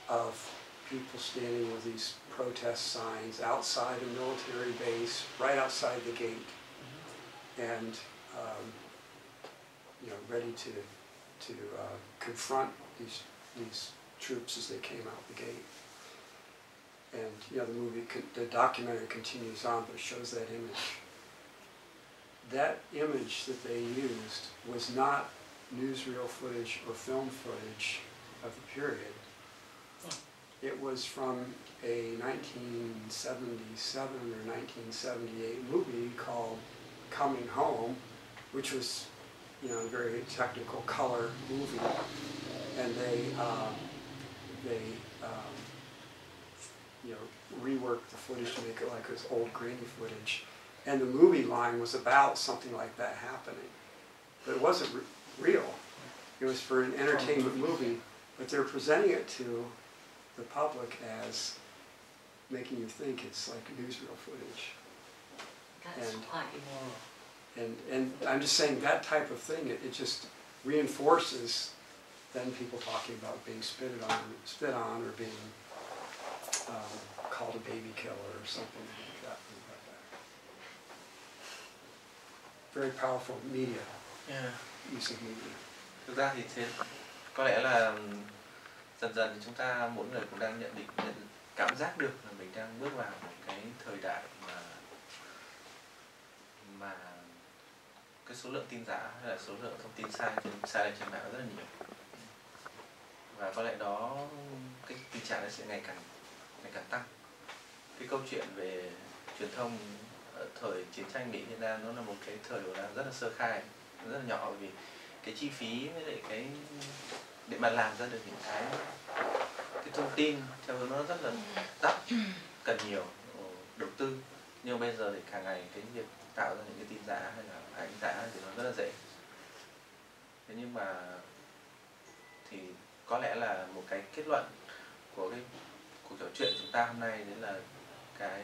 of people standing with these protest signs outside a military base, right outside the gate, and you know, ready to confront these troops as they came out the gate. And you know, the documentary continues on, but it shows that image. That image that they used was not newsreel footage or film footage of the period. It was from a 1977 or 1978 movie called Coming Home, which was, you know, a very technical color movie, and they you know, reworked the footage to make it like it was old grainy footage, and the movie line was about something like that happening, but it wasn't real. It was for an entertainment movie, but they're presenting it to the public as making you think it's like newsreel footage. That's quite immoral. And I'm just saying that type of thing, it just reinforces then people talking about being spit on or being called a baby killer or something like that. Very powerful media. Yeah. Use of media. Thực ra thì thế, có lẽ là dần dần thì chúng ta mỗi người cũng đang cảm giác được là mình đang bước vào một cái thời đại mà cái số lượng tin giả hay là số lượng thông tin sai lệch trên mạng rất là nhiều, và có lẽ đó cái tình trạng này sẽ ngày càng tăng. Cái câu chuyện về truyền thông ở thời chiến tranh Mỹ Việt Nam nó là một cái thời rất là sơ khai, rất là nhỏ, vì cái chi phí với lại cái để mà làm ra được những cái thông tin theo hướng nó rất là đắt, cần nhiều đầu tư. Nhưng bây giờ thì càng ngày cái việc tạo ra những cái tin giả hay là ảnh giả thì nó rất là dễ. Thế nhưng mà thì có lẽ là một cái kết luận của cái cuộc trò chuyện chúng ta hôm nay đấy là cái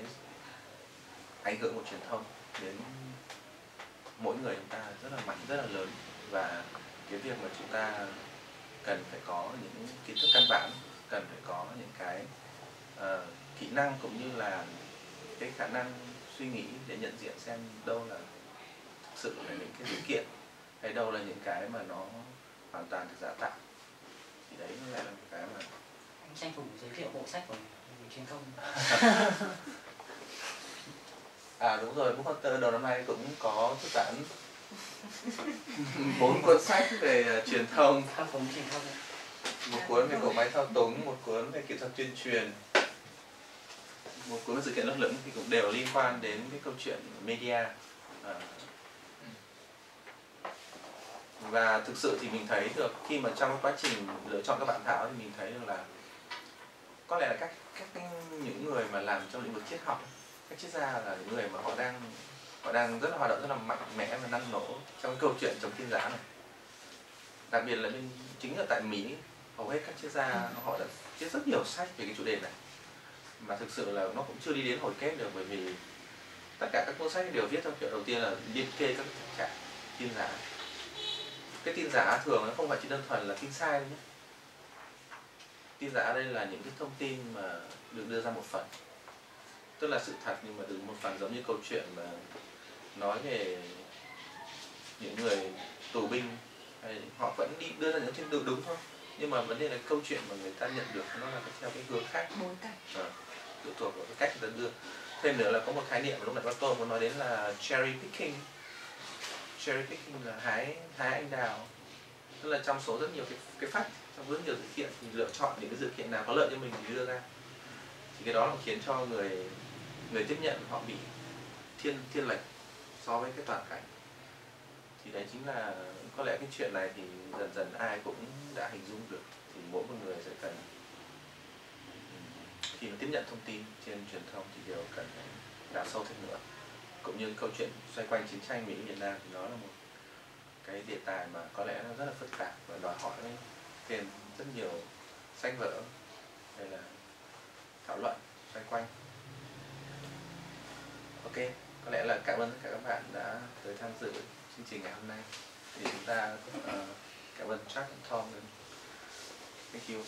ảnh hưởng của truyền thông đến mỗi người chúng ta rất là mạnh, rất là lớn, và cái việc mà chúng ta cần phải có những kiến thức căn bản, cần phải có những cái kỹ năng cũng như là cái khả năng suy nghĩ để nhận diện xem đâu là thực sự là những cái dữ kiện hay đâu là những cái mà nó hoàn toàn được giả tạo. Thì đấy nó lại là một cái mà anh tranh thủ giới thiệu bộ sách của truyền thông. Đúng rồi, Book Hunter đầu năm nay cũng có xuất bản 4 cuốn sách về truyền thông, thao túng truyền thông, một cuốn về cỗ máy thao túng, một cuốn về kỹ thuật tuyên truyền, một cuốn về sự kiện lấp lửng, thì cũng đều liên quan đến cái câu chuyện media. Và thực sự thì mình thấy được khi mà trong quá trình lựa chọn các bản thảo thì mình thấy được là có lẽ là những người mà làm trong lĩnh vực triết học, các triết gia là những người mà họ đang rất là hoạt động rất là mạnh mẽ và năng nổ trong câu chuyện chống tin giả này. Đặc biệt là chính ở tại Mỹ, hầu hết các triết gia họ đã viết rất nhiều sách về cái chủ đề này, mà thực sự là nó cũng chưa đi đến hồi kết được, bởi vì tất cả các cuốn sách đều viết theo kiểu đầu tiên là liệt kê các thực trạng tin giả. Cái tin giả thường nó không phải chỉ đơn thuần là tin sai đâu nhé. Tin giả ở đây là những cái thông tin mà được đưa ra một phần, tức là sự thật, nhưng mà từ một phần, giống như câu chuyện mà nói về những người tù binh, hay họ vẫn đi đưa ra những tin đúng thôi, nhưng mà vấn đề là câu chuyện mà người ta nhận được nó là theo cái hướng khác, bối cảnh, phụ thuộc vào cái cách người ta đưa. Thêm nữa là có một khái niệm mà lúc nãy bác Tô muốn nói đến là cherry picking. Cherry picking là hái anh đào, tức là trong số rất nhiều cái fact, trong rất nhiều sự kiện thì lựa chọn những cái sự kiện nào có lợi cho mình thì đưa ra. Thì cái đó là khiến cho người tiếp nhận họ bị thiên lệch so với cái toàn cảnh. Thì đấy chính là có lẽ cái chuyện này thì dần dần ai cũng đã hình dung được, thì mỗi một người sẽ cần khi mà tiếp nhận thông tin trên truyền thông thì đều cần phải đào sâu thêm nữa. Cũng như câu chuyện xoay quanh chiến tranh Mỹ Việt Nam thì nó là một cái đề tài mà có lẽ nó rất là phức tạp và đòi hỏi thêm rất nhiều sách vở hay là thảo luận xoay quanh. Ok, có lẽ là cảm ơn tất cả các bạn đã tới tham dự chương trình ngày hôm nay. Thì chúng ta cảm ơn Chuck and Tom. Thank you.